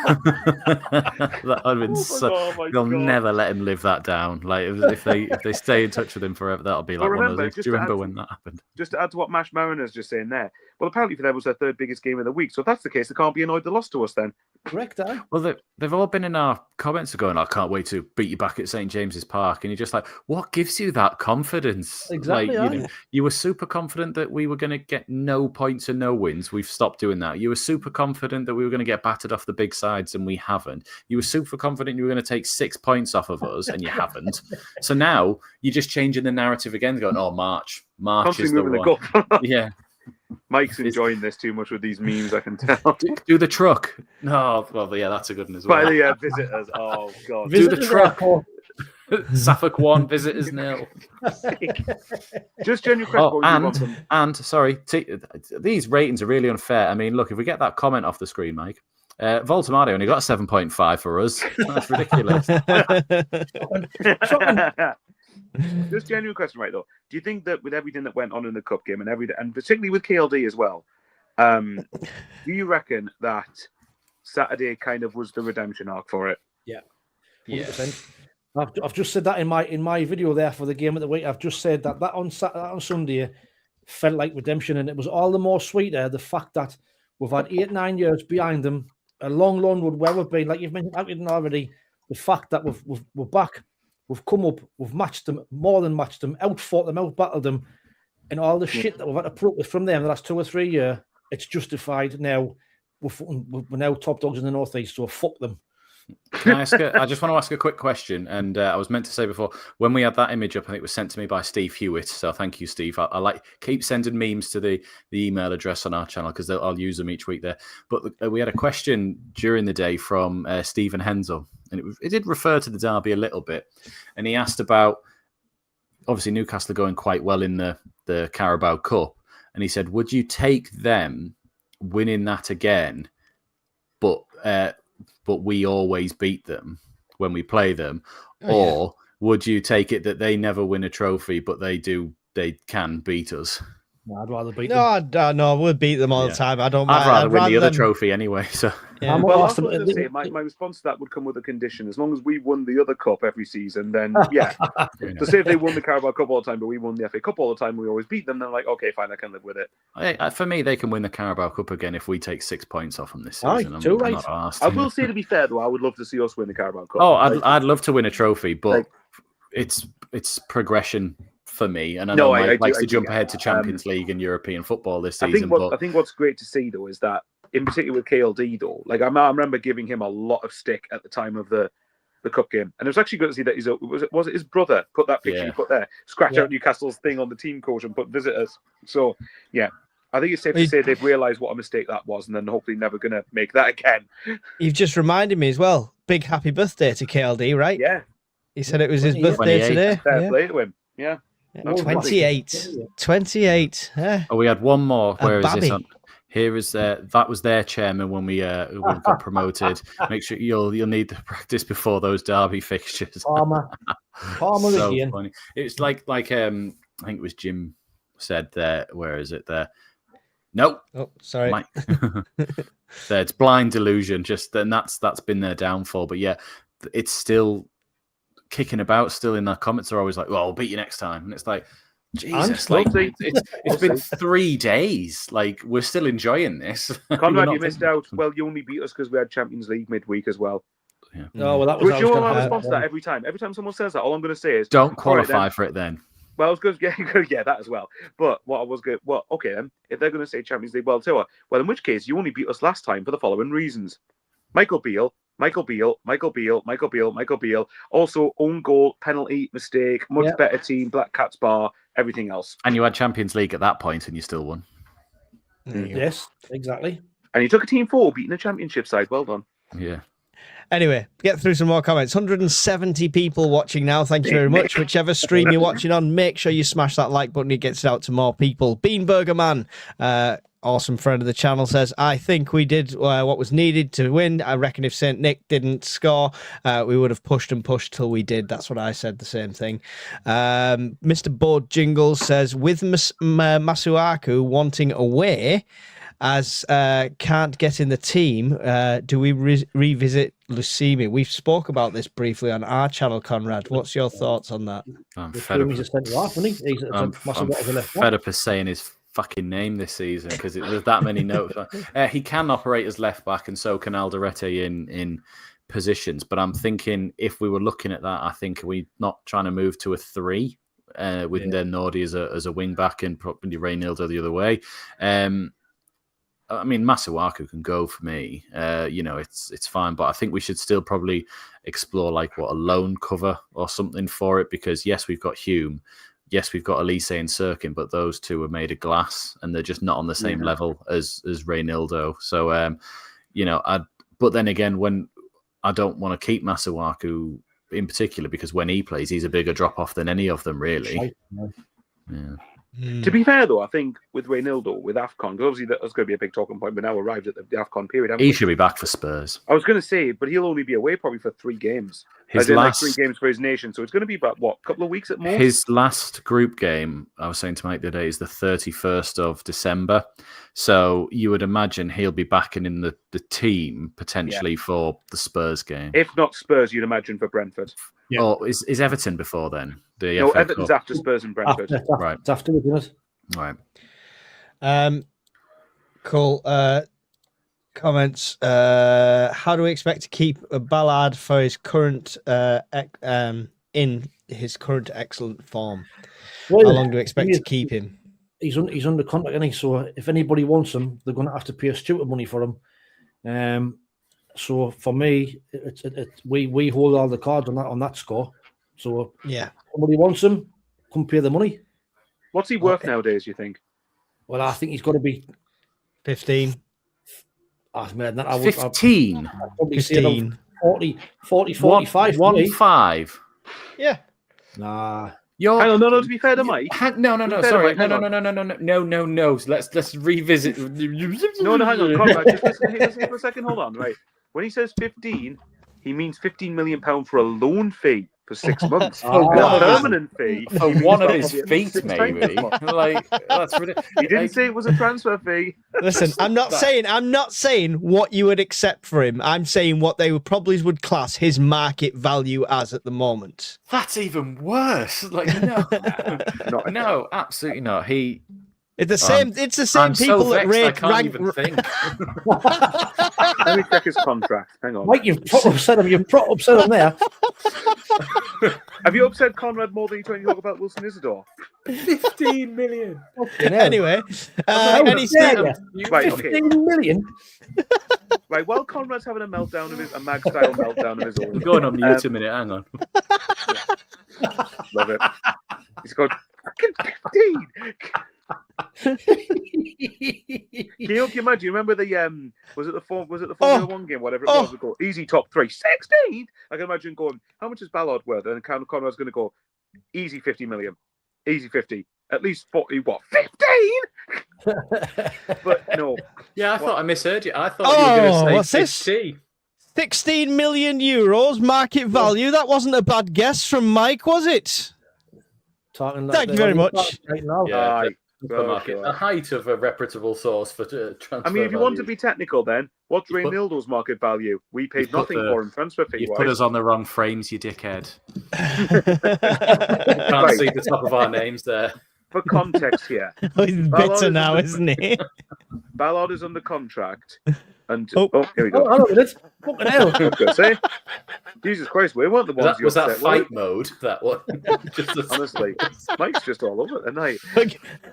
That would have been they'll never let him live that down. Like if they stay in touch with him forever, that'll be like one of those. Do you remember when that happened? Just to add to what Mash Mariner's just saying there, well, apparently for them was their third biggest game of the week. So if that's the case, they can't be annoyed they lost to us then. Correct, eh? Well, they've all been in our comments going, "I can't wait to beat you back at St. James's Park," and you're just like, what gives you that confidence? Exactly. Like, you were super confident that we were going to get no points and no wins. We've stopped doing that. You were super confident that we were going to get battered off the big sides, and we haven't. You were super confident you were going to take 6 points off of us, and you haven't. So now you're just changing the narrative again, going, "Oh, March is the one." Yeah. Mike's enjoying this too much with these memes, I can tell. Do the truck. No, well, yeah, that's a good one as well. By the visitors. Oh, God. Do the truck. Suffolk 1, visitors 0. Just genuine question. And sorry, these ratings are really unfair. I mean, look, if we get that comment off the screen, Mike, Voltamade only got 7.5 for us. That's ridiculous. Just genuine question, right, though. Do you think that with everything that went on in the cup game and particularly with KLD as well, do you reckon that Saturday kind of was the redemption arc for it? Yeah. 100%. I've just said that in my video there for the game of the week. I've just said that on Sunday felt like redemption, and it was all the more sweeter the fact that we've had 8-9 years behind them, a long road where we've been, like you've mentioned already. The fact that we're back. We've come up, we've matched them, more than matched them, outfought them, outbattled them, and all the shit that we've had to put up with from them the last 2 or 3 years, it's justified now. We're now top dogs in the Northeast, so fuck them. Can I just want to ask a quick question, and I was meant to say before, when we had that image up, I think it was sent to me by Steve Hewitt, so thank you, Steve. I keep sending memes to the email address on our channel because I'll use them each week there. But we had a question during the day from Stephen Hensel, and it did refer to the derby a little bit, and he asked about, obviously, Newcastle are going quite well in the Carabao Cup, and he said, would you take them winning that again, but we always beat them when we play them? Or would you take it that they never win a trophy, but they can beat us? No, I'd rather beat them. No, we'll beat them all the time. I don't mind. I'd rather win the other trophy anyway. So yeah. Well, I was say, my response to that would come with a condition. As long as we won the other cup every season, then yeah. So say if they won the Carabao Cup all the time, but we won the FA Cup all the time, we always beat them, then like, okay, fine, I can live with it. For me, they can win the Carabao Cup again if we take 6 points off them this season. I'm not asked. I will say, to be fair, though, I would love to see us win the Carabao Cup. Oh, I'd love to win a trophy, but it's progression for me, and I know Mike likes to jump ahead to Champions League and European football this season. I think what's great to see, though, is that in particular with KLD, though, like I remember giving him a lot of stick at the time of the cup game, and it was actually good to see that was it his brother put that picture he put there, scratch out Newcastle's thing on the team coach and put visitors. So yeah, I think it's safe to say they've realised what a mistake that was, and then hopefully never going to make that again. You've just reminded me as well. Big happy birthday to KLD, right? Yeah, he said it was his birthday today. Fair play to him. Yeah. 28. Yeah. Oh, we had one more. Where is this on? Here is that was their chairman when we got promoted. Make sure you'll need to practice before those derby fixtures. Palmer so again. Funny. It's like I think it was Jim said there. Where is it there? Nope. Oh, sorry. It's blind delusion. And that's been their downfall. But yeah, it's still kicking about. Still in the comments are always like, "Well, I'll beat you next time," and it's like, Jesus, like it's been 3 days. Like we're still enjoying this. Conrad, you missed out. Well, you only beat us because we had Champions League midweek as well. Yeah. No, well, that was. Which you know my response to that every time. Every time someone says that, all I'm going to say is, "Don't qualify for it then." Well, I was going to yeah, that as well. But what I was going, okay then. If they're going to say Champions League World Tour, well, in which case you only beat us last time for the following reasons: Michael Beale. Also, own goal, penalty, mistake, much better team, Black Cats bar, everything else. And you had Champions League at that point, and you still won. Yes, exactly. And you took a team 4, beating a championship side. Well done. Yeah. Anyway, get through some more comments. 170 people watching now. Thank you very much. Whichever stream you're watching on, make sure you smash that like button. It gets it out to more people. Beanburger Man awesome friend of the channel, says, I think we did what was needed to win. I reckon if St. Nick didn't score, we would have pushed and pushed till we did. That's what I said, the same thing. Mr. Board Jingles says, with Masuaku wanting away as can't get in the team, do we revisit Lucimi? We've spoke about this briefly on our channel, Conrad. What's your thoughts on that? I'm fed up. He's a centre-half, isn't he? I'm fed up of saying his fucking name this season because there's that many notes. He can operate as left back, and so can Alderete in positions. But I'm thinking if we were looking at that, I think we're not trying to move to a 3 with Nordi as a wing back and probably Reynildo the other way. I mean, Masuaku can go for me. It's fine, but I think we should still probably explore like a loan cover or something for it because yes, we've got Hume. Yes, we've got Elise and Sirkin, but those two are made of glass and they're just not on the same level as Reynildo. So, but then again, when I don't want to keep Masuaku in particular because when he plays, he's a bigger drop off than any of them, really. Yeah. To be fair, though, I think with Reynildo, with AFCON, because obviously that's going to be a big talking point, but now arrived at the AFCON period. He should be back for Spurs. I was going to say, but he'll only be away probably for 3 games. His last 3 games for his nation, so it's going to be about, a couple of weeks at most? His last group game, I was saying to Mike the other day, is the 31st of December. So you would imagine he'll be back in the team potentially for the Spurs game. If not Spurs, you'd imagine for Brentford. Yeah. Or is Everton before then? No, Everton's after Spurs and Brentford. Right. It's after, isn't it? Right. Cool. Comments. How do we expect to keep Ballard for his current in his current excellent form? Well, how long do we expect to keep him? He's under contract, isn't he? So if anybody wants him, they're going to have to pay a stupid money for him. So for me, we hold all the cards on that score. So yeah, somebody wants him, come pay the money. What's he worth nowadays, you think? Well, I think he's got to be 15. Man, that 15. I'd probably say 40, 45. 1-5. Yeah. Nah. Hang on, no, to be fair to Mike. No, sorry. No. Let's revisit. No, hang on, Conrad, just listen for a second. Hold on, right. When he says 15, he means £15 million for a loan fee for 6 months. A permanent fee. For one of his feet, maybe. Like, that's ridiculous. He didn't say it was a transfer fee. Listen, I'm not saying what you would accept for him. I'm saying what they would class his market value as at the moment. That's even worse. Like, no, absolutely not. It's the same. It's the same people that rate. I can't even think. Let me check his contract. Hang on, Mike. You've upset him. You've upset him there. Have you upset Conrad more than you talk about Wilson Isidore? 15 million. Anyway, right, 15 million. Right, while Conrad's having a mag style meltdown of his own. I'm going on mute a minute. Hang on. Love it. He's got fucking 15. Can you imagine? Remember the was it the Formula 1 game, whatever it was? We go easy top 3, 16. I can imagine going, how much is Ballard worth? And Conrad's going to go easy 50 million, easy 50, at least 40. What 15? But no. Yeah, I thought I misheard you. I thought you were going to say what's 50. This? 16 million euros market value. That wasn't a bad guess from Mike, was it? Thank you very much. Right now. Yeah, the height of a reputable source for transfer. I mean, if you want to be technical, then what's Reynildo's market value? We paid nothing for him transfer fee. You put us on the wrong frames, you dickhead. Can't see the top of our names there. For context here, he's bitter now, isn't he? Ballard is under contract, and here we go. Oh, it's fucking hell. Say, Jesus Christ, we weren't the ones. Was that fight mode? That one. Honestly, Mike's just all over it tonight.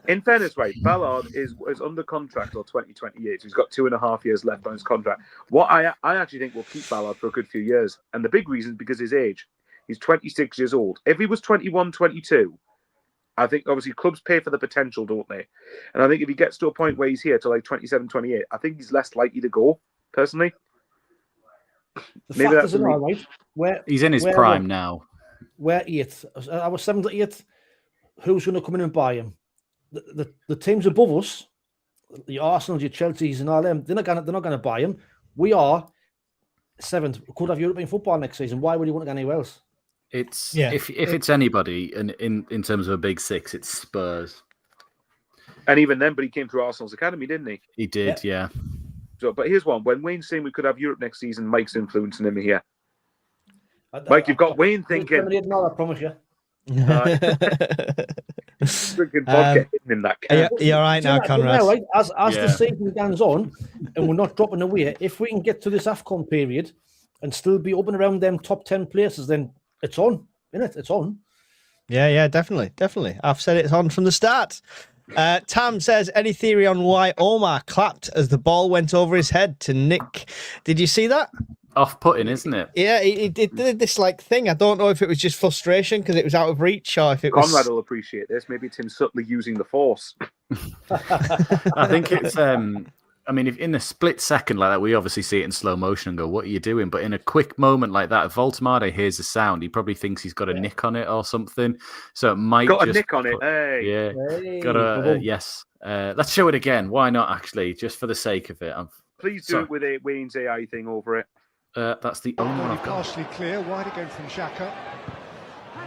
In fairness, right, Ballard is under contract till 2028. So he's got 2.5 years left on his contract. What I actually think will keep Ballard for a good few years, and the big reason is because his age. He's 26 years old. If he was 21, 22. I think obviously clubs pay for the potential, don't they? And I think if he gets to a point where he's here to like 27, 28, I think he's less likely to go, personally. Maybe that's right. He's in his prime now. We're 8th. I was 7th, 8th. Who's going to come in and buy him? The teams above us your Arsenal, your Chelseas, and all them. They're not gonna buy him. We are 7th. Could have European football next season. Why would you want to go anywhere else? It's if it's anybody, and in terms of a big six, it's Spurs. And even then, but he came through Arsenal's academy, didn't he? He did, yeah. So, but here's one: when Wayne's saying we could have Europe next season, Mike's influencing him here. Mike, you've got Wayne thinking. No, I promise you. Drinking vodka in that can. You're right now, Conrad. Right? As the season goes on, and we're not dropping away, if we can get to this AFCON period and still be up and around them top 10 places, then it's on, isn't it? It's on. Yeah, definitely. I've said it's on from the start. Tam says, any theory on why Omar clapped as the ball went over his head to Nick? Did you see that? Off-putting, isn't it? Yeah, he did this like thing. I don't know if it was just frustration because it was out of reach or if it was... Conrad will appreciate this. Maybe it's him subtly using the force. I think it's... I mean, if in a split second like that, we obviously see it in slow motion and go, what are you doing? But in a quick moment like that, if Voltemade hears the sound, he probably thinks he's got a nick on it or something. So it might got a nick on it. Hey. Yeah. Hey. Got a... yes. Let's show it again. Why not, actually? Just for the sake of it. Please do it with a Wayne's AI thing over it. That's the only one I've got. Partially clear, wide again from Xhaka.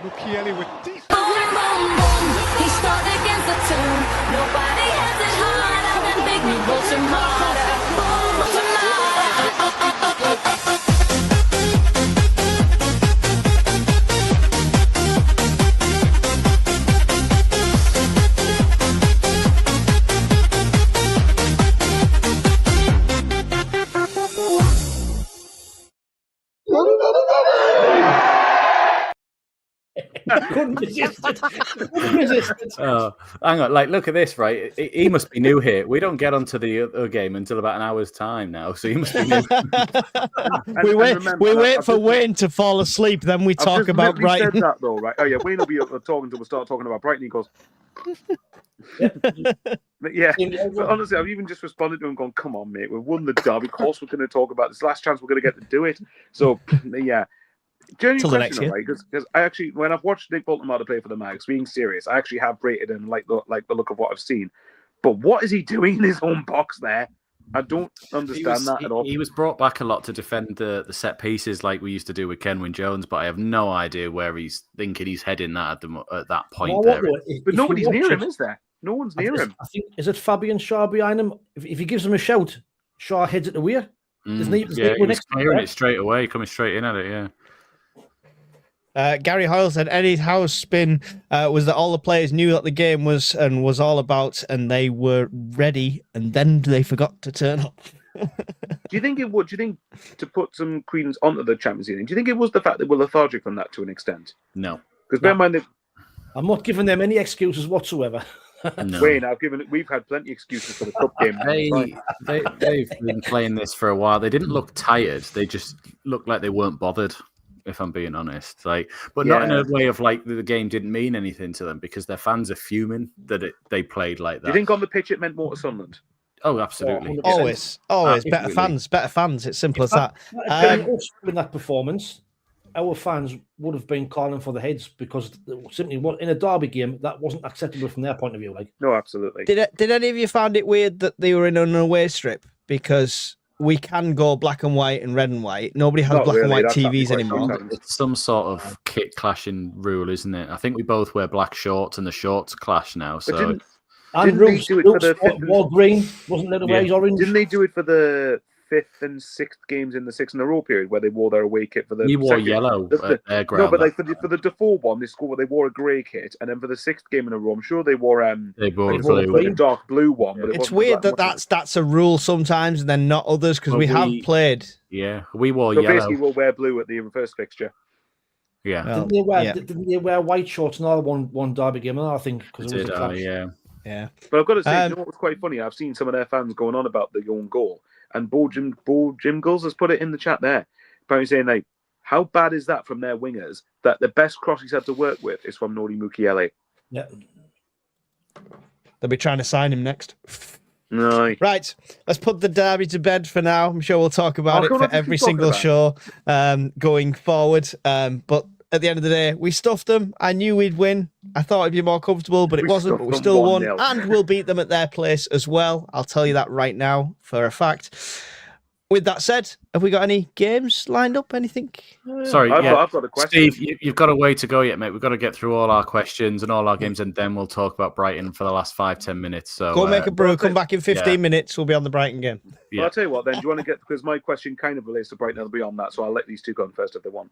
Mukiele with decent. He started against the tune. Nobody has it harder than Big Me Voltemade. Couldn't resist it. Oh, hang on. Like, look at this, right? He must be new here. We don't get onto the other game until about an hour's time now, so he must be new. we wait for Wayne to fall asleep, then we talk about Brighton. Said that though, right? Oh yeah, Wayne will be talking until we start talking about Brighton. He goes, yeah. But honestly, I've even just responded to him, going, "Come on, mate, we've won the derby. Of course, we're going to talk about this last chance. We're going to get to do it." So yeah. Genuine question, right? Because I actually, when I've watched Nick Voltemade play for the Mags, being serious, I actually have rated and like the look of what I've seen. But what is he doing in his own box there? I don't understand that at all. He was brought back a lot to defend the set pieces like we used to do with Kenwyn Jones, but I have no idea where he's thinking he's heading that at that point there. But nobody's near him, is there? No one's near him. I think, is it Fabian Shaw behind him? If he gives him a shout, Shaw heads it away. He was clearing it straight away, coming straight in at it, yeah. Gary Hoyle said Eddie's house spin was that all the players knew that the game was all about, and they were ready, and then they forgot to turn up. Do you think to put some credence onto the Champions League? Do you think it was the fact that we're lethargic from that to an extent? No, because bear in mind that I'm not giving them any excuses whatsoever. No. Wayne, we've had plenty of excuses for the cup game. They've been playing this for a while. They didn't look tired. They just looked like they weren't bothered, if I'm being honest. But not in a way of like the game didn't mean anything to them, because their fans are fuming that they played like that. Do you think on the pitch it meant more to Sunderland? Oh, absolutely. Always. Better fans. It's simple as that. In that performance, our fans would have been calling for the heads, because simply in a derby game that wasn't acceptable from their point of view. No, absolutely. Did any of you find it weird that they were in an away strip? Because we can go black and white and red and white. Nobody has black and white TVs anymore. It's some sort of kit clashing rule, isn't it? I think we both wear black shorts and the shorts clash now. So didn't they do it for the more green? Wasn't that the way orange? Didn't they do it for the 5th and 6th games in the 6 in a row period, where they wore their away kit for the? We wore yellow. No, but like for the Defoe one, they wore a grey kit, and then for the 6th game in a row, I'm sure they wore a dark blue one. But it's weird that's a rule sometimes, and then not others, because we have played. Yeah, we wore yellow. Basically, we'll wear blue at the first fixture. Yeah. Didn't they wear white shorts in all one derby game? I think because it was a clash. Yeah. But I've got to say, you know what was quite funny? I've seen some of their fans going on about the own goal. And Jim Gulls has put it in the chat there, apparently saying, like, how bad is that from their wingers that the best cross he's had to work with is from Nori Mukiele? Yeah. They'll be trying to sign him next. No. Right, let's put the derby to bed for now. I'm sure we'll talk about it for every single show going forward. But at the end of the day, we stuffed them. I knew we'd win. I thought it'd be more comfortable, but it We wasn't. stuffed But we them still won, 1-0. and we'll beat them at their place as well. I'll tell you that right now for a fact. With that said, have we got any games lined up? Anything? Sorry, I've yeah. got a question. Steve, you've got a way to go yet, mate. We've got to get through all our questions and all our games, and then we'll talk about Brighton for the last 5-10 minutes. So Go make a brew. Come back in 15 yeah. minutes. We'll be on the Brighton game. Well, I'll tell you what then. Do you want to get, because my question kind of relates to Brighton, I'll be on that, so I'll let these two go on first if they want.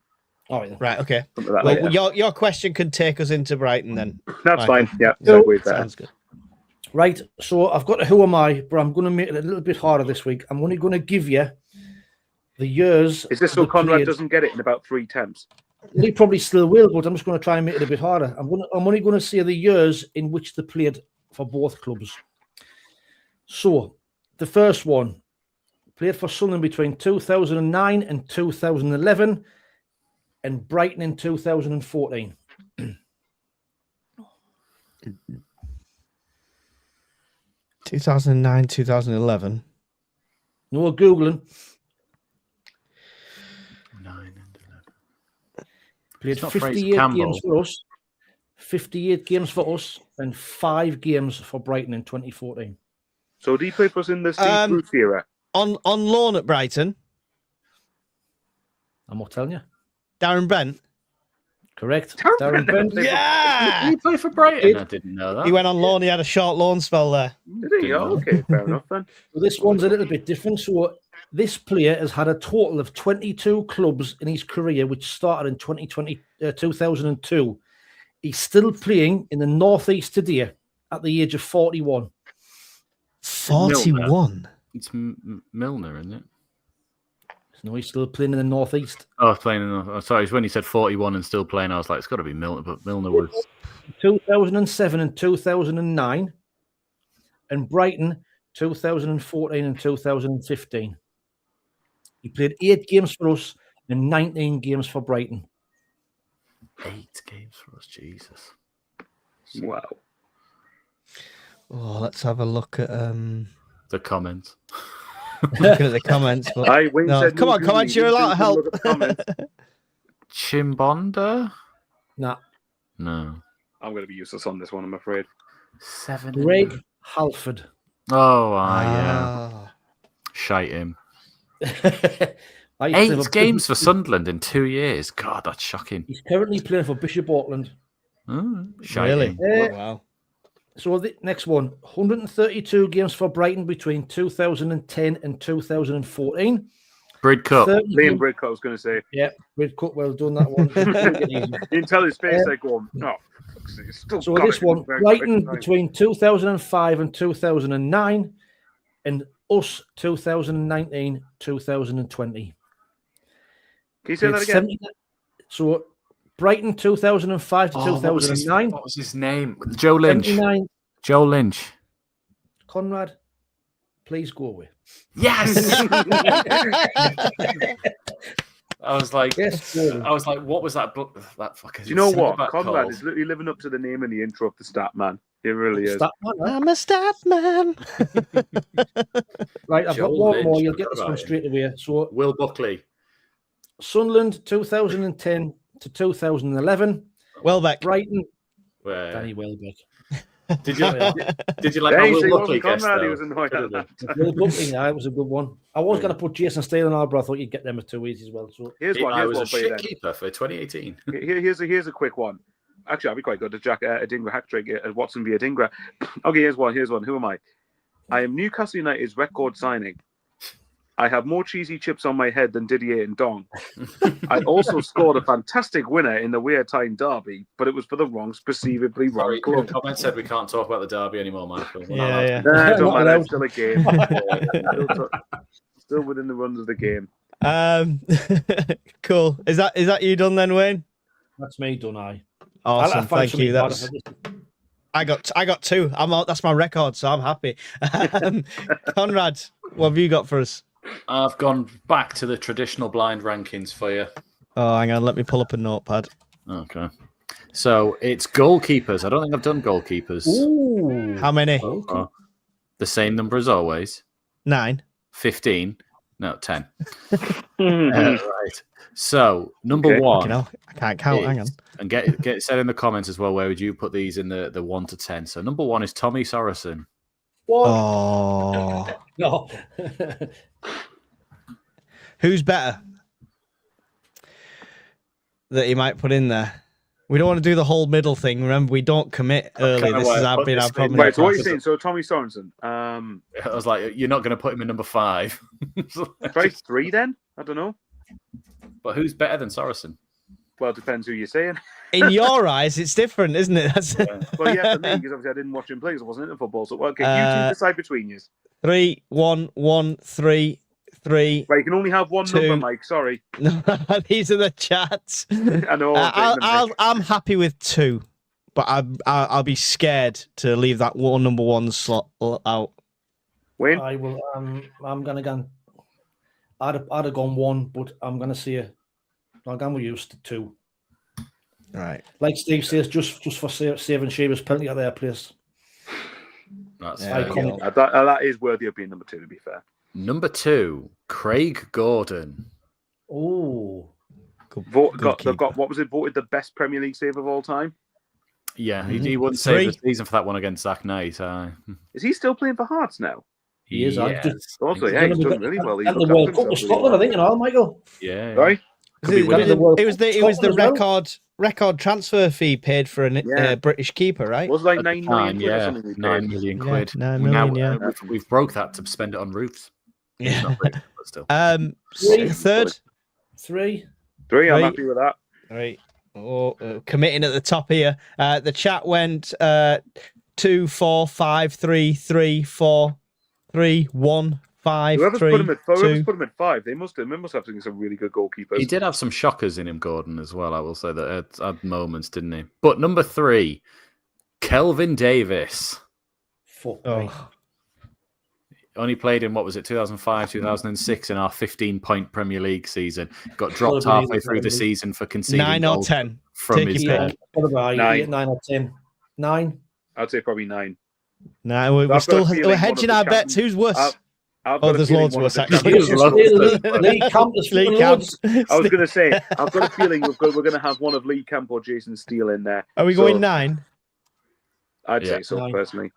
All right. Right. Okay. Something like Well, that, yeah. your question can take us into Brighton then. That's Michael. fine. Yeah, So- segue there. Sounds good. Right. So I've got a who am I, but I'm going to make it a little bit harder this week. I'm only going to give you the years. Is this so they Conrad played. doesn't get it in about 3 attempts? He probably still will, but I'm just going to try and make it a bit harder. I'm only going to say the years in which they played for both clubs. So the first one played for Sunderland between 2009 and 2011, and Brighton in 2014. 2009, 2011. No Googling. 9 and 11. Played It's not Fraser 58 Campbell. games for us. 58 games for us, and 5 games for Brighton in 2014. So did he play for us in the Steve Bruce era? On loan at Brighton, I'm not telling you. Darren Brent. Correct. Darren Darren Brent. Yeah. Did he play for Brighton? I didn't know that. He went on loan. He had a short loan spell there. Did he? Oh, okay, fair enough then. Well, this one's a little bit different. So this player has had a total of 22 clubs in his career, which started in 2002. He's still playing in the Northeast today at the age of 41. 41. It's Milner, isn't it? No, he's still playing in the Northeast. Oh, playing in the... Sorry, it's when he said 41 and still playing, I was like, it's got to be Milner, but Milner was... 2007 and 2009. And Brighton, 2014 and 2015. He played 8 games for us and 19 games for Brighton. 8 games for us, Jesus. Wow. Oh, let's have a look at The comments. looking at the comments. But Wayne no, said come no on, comments. Googling. You're a lot of Didn't help. look at the comments. Chimbonda? Nah. No. I'm going to be useless on this one, I'm afraid. 7. Greg Halford. Oh, yeah. Ah. Shite him. I 8 games for Sunderland in 2 years. God, that's shocking. He's currently playing for Bishop Auckland. Shite Really? him. Uh, Wow. So the next one, 132 games for Brighton between 2010 and 2014. Brid Cup. 30 Liam games- Bridcut, I was going to say. Yeah, Brid Cup, well done that one. You can tell his face, like, going, no. He's still So got this it. one, Very Brighton quick. between 2005 and 2009, and us 2019, 2020. Can you say that Played again? 70 So Brighton 2005 to Oh, what was 2009. what was his name? Joe Lynch. 79. Joe Lynch. Conrad, please go away. Yes. I was like, Yes, what was that book? That fucker. Do you know what? Conrad is literally living up to the name and the intro of the stat man. He really is. Stop, man, right? I'm a stat man. Right, I've Joe got one Lynch, more. You'll get forgot this one about him. straight away. So Will Buckley. Sunderland 2010 to 2011. Welbeck. Brighton, Where, Danny Welbeck. did you like Yeah, how he Will said he Buckley wasn't guessed? Conrad, he though? was annoyed at that. Will Buckley, yeah, it was a good one. I was going to put Jason Steele and Arbor. I thought you'd get them at 2 easy as well. So Here's I one. Here's was one a for you shit then. keeper for 2018. Here's a quick one. Actually, I'll be quite good. Jack Adingra hat trick at Watson v Adingra. Okay, here's one. Who am I? I am Newcastle United's record signing. I have more cheesy chips on my head than Didier and Dong. I also scored a fantastic winner in the Wear Time derby, but it was for the perceivably wrong Sorry, club. comment said we can't talk about the derby anymore, Michael. We're not Yeah, allowed yeah. to. Nah, it don't Not matter. allowed. It's still a game. Still within the runs of the game. Cool. Is that you done then, Wayne? that's me done, I. Awesome. Thank you. That's I got 2. I'm out. That's my record, so I'm happy. Conrad, what have you got for us? I've gone back to the traditional blind rankings for you. Oh, hang on. Let me pull up a notepad. Okay. So it's goalkeepers. I don't think I've done goalkeepers. Ooh. How many? Oh, the same number as always. 9. 15. No, 10. Right. So, number one. I can't count. Hang on. And get it said in the comments as well. Where would you put these in the 1 to 10? So, number 1 is Tommy Sorensen. What? Oh. No. Who's better that he might put in there? We don't want to do the whole middle thing. Remember, we don't commit early. This has been our problem. Right, so what are you saying? So Tommy Sorensen. I was like, you're not going to put him in number 5. Try 3 then? I don't know. But who's better than Sorensen? Well, it depends who you're saying. In your eyes, it's different, isn't it? Well, yeah, for me, because obviously I didn't watch him play because I wasn't into football. So, okay, you two decide between you. 3, 1, 1, 3, 3. Right, you can only have one 2. number, Mike. Sorry. No, these are the chats. I know. I'm happy with 2, but I'll be scared to leave that number 1 slot out. Wayne? I will. I'm gonna go. I'd have gone 1, but I'm gonna say I'm going with used to 2. Right. Like Steve says, just for saving Sheamus penalty at their place. That's that is worthy of being number 2, to be fair. Number 2, Craig Gordon. Oh. They've got what was it voted the best Premier League save of all time? Yeah, he wouldn't save the season for that one against Zach Knight. Is he still playing for Hearts now? He is. Also, yeah, he's done really well. At the World Cup with Scotland, I think, and all, Michael. Yeah. Right? It was the record transfer fee paid for a British keeper, right? It was like 9 million quid or something. 9 million quid. 9 million, yeah. We've broke that to spend it on roofs. Yeah. Not really, but still. Third? 3. 3, I'm happy with that. 3. Committing at the top here. The chat went 2, 4, 5, 3, 3, 4, 3, 1, 5, whoever's 3, put him at 2. put him at 5. They must have some really good goalkeepers. He did have some shockers in him, Gordon, as well. I will say that at moments, didn't he? But number 3, Kelvin Davis. Fuck. Only played in, 2005, 2006 in our 15-point Premier League season. Got dropped halfway through the season for conceding 9 or 10 from his 9 or 10. 9. I'd say probably 9. No, we're hedging our bets. Who's worse? There's loads worse, actually. Lee Camp. I was going to say, I've got a feeling we're going to have one of Lee Camp or Jason Steele in there. Are we going 9? I'd say so, personally.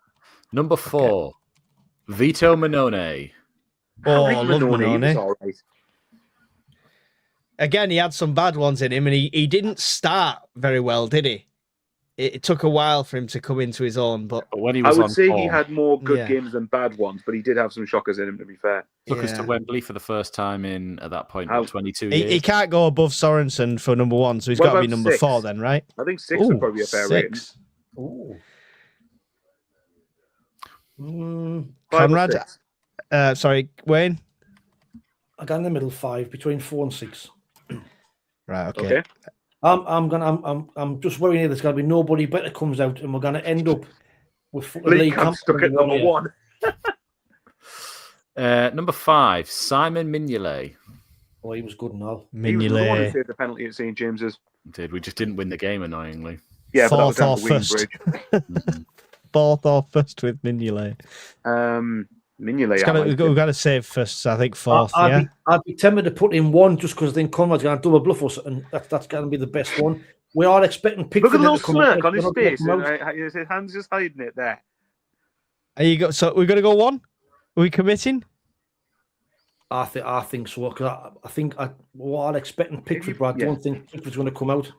Number 4, Vito Minone. Oh, I love Minone. All right. Again, he had some bad ones in him, and he didn't start very well, did he? It took a while for him to come into his own, but when he was I would say he had more good games than bad ones, but he did have some shockers in him, to be fair. Took us to Wembley for the first time at that point, 22 years. He can't go above Sorensen for number 1, so he's got to be number 4 then, right? I think 6 would probably be a fair rating. Ooh. Conrad? Sorry, Wayne? I got in the middle 5, between 4 and 6. Right, okay. I'm just worrying here there's going to be nobody better comes out, and we're going to end up with Lee Camp stuck at number 1. Number 5, Simon Mignolet. Oh, he was good and all. He was the one who saved the penalty at St James's. We just didn't win the game, annoyingly. Yeah, fourth but that was or first. Fourth or first with Mignolet. Mignolet. We've got to save first, I think, 4th. I'd be tempted to put in 1 just because I think Conrad's going to double bluff us, and that's going to be the best one. We are expecting Pickford. Look at the little smirk on his face. His hand's just hiding it there. So we're going to go 1? Are we committing? I think so, because I think we are expecting Pickford, but I don't think Pickford's going to come out.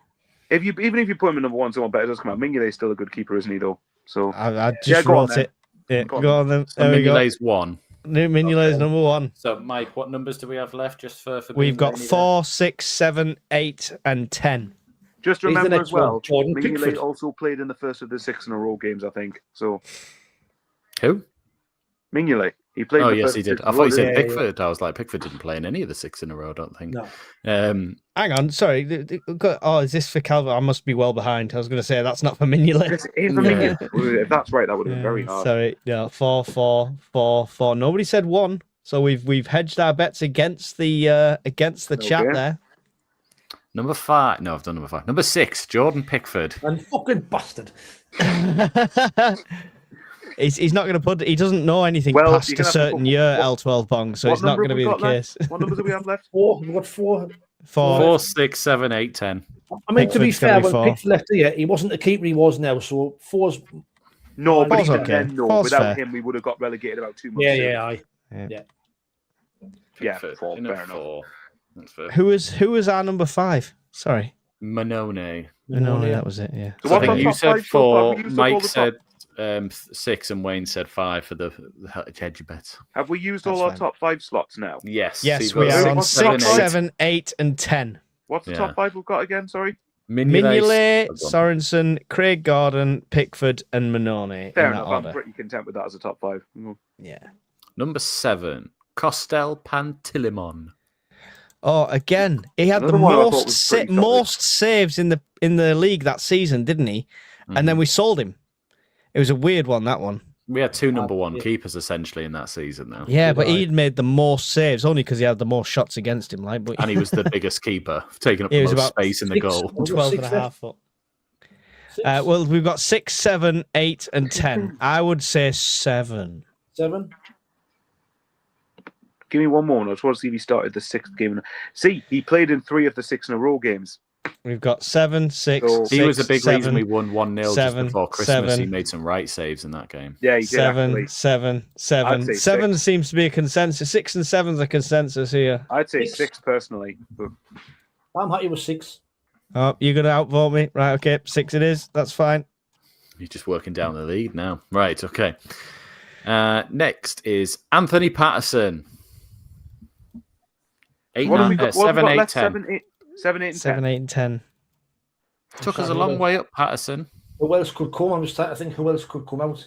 Even if you put him in number 1, someone better does come out. Mignolet's still a good keeper, isn't he, though? So I just wrote it. Yeah, go on then. So Mignolet's 1. Mignolet's number 1. So, Mike, what numbers do we have left just for We've got 4, 6, 7, 8, and 10. Just remember as well, Jordan Mignolet Pickford also played in the first of the 6 in a row games, I think. So who? Mignolet. He played. Oh yes, he did. I thought you said Pickford. I was like, Pickford didn't play in any of the 6 in a row. I don't think. No. Hang on, sorry. Oh, is this for Calvert? I must be well behind. I was going to say that's not for Mignolet. If that's right, that would have been very hard. Sorry, 4, 4, 4, 4. Nobody said 1, so we've hedged our bets against the chat there. Number 5. No, I've done number 5. Number 6, Jordan Pickford. And fucking bastard. He's not going to put. He doesn't know anything Well, past you're a gonna have to certain put- year. L12 Bong, so what it's not number going to have be we the got left? case. What numbers do we have left? Four. We've got four. 4, 6, 7, 8, 10. I mean, to be Pickford's gonna fair, be when four. Pickford left here, he wasn't the keeper he was now. So four's. No, but Four's even okay. then, no. Four's Without fair. him, we would have got relegated about 2 months. Yeah, sooner. yeah, aye. Yeah, Pickford, four, in at fair enough. 4. That's fair. Who was our number 5? Sorry, Manone. no, that was it. Yeah. So I what's think our you top said five so far? 4, Have we used up all Mike the top- said 6, and Wayne said 5 for the hedge bets. Have we used That's all our fine. top 5 slots now? Yes. Yes, you've we got are on What's 6, top five? 7, 8, and 10. What's the Yeah. top 5 we've got again? Sorry. Mignolet, Sorensen, Craig Gordon, Pickford, and Manone. Fair in that enough. order. I'm pretty content with that as a top 5. Yeah. Number 7, Costel Pantilimon. Oh, again, he had the Another one I thought most was pretty solid. most saves in the league that season, didn't he? And then we sold him. It was a weird one, that one. We had 2 number 1 keepers essentially in that season, though. Yeah, but he'd made the most saves only because he had the most shots against him. Like, but And he was the biggest keeper, taking up He the was most about space in the 6. goal. 12 and a half foot. Well, we've got 6, 7, 8, and 10. I would say 7. 7. Give me one more. I just want to see if he started the 6th game. See, he played in 3 of the 6 in a row games. We've got 7, 6, So- He was a big 7, reason we won 1-0 just 7, before Christmas. 7. He made some right saves in that game. Yeah, he did 7, actually. 7, I'd 7. say 7 6. seems to be a consensus. 6 and 7's a consensus here. I'd say 6. 6 personally. But I'm happy with 6. Oh, you're going to outvote me? Right, okay. 6 it is. That's fine. He's just working down the lead now. Right, okay. Next is Anthony Patterson. 8, what have we 9, got? What have 7, we got 8, left? 10. 7, 8, and 10. 7, 8, and 10. Took us a long way up, Patterson. Who else could come? I'm just trying to think who else could come out.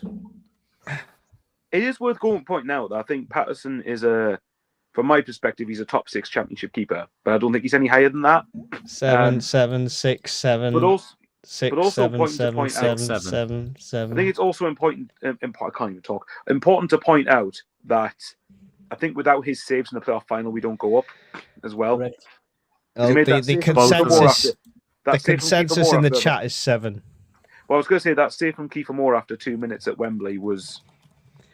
It is worth pointing out that I think Patterson is from my perspective, he's a top 6 championship keeper, but I don't think he's any higher than that. 7, 7, 6, 7. But also, 6, but also 7, important to 7, point 7, out- 7, 7. I think it's also important. I can't even talk. Important to point out that I think without his saves in the playoff final, we don't go up as well. Correct. Oh, He made the that save from consensus, Moore after- that the save from consensus Kiefer in Moore the after- chat is 7. Well, I was going to say that save from Kiefer Moore after 2 minutes at Wembley was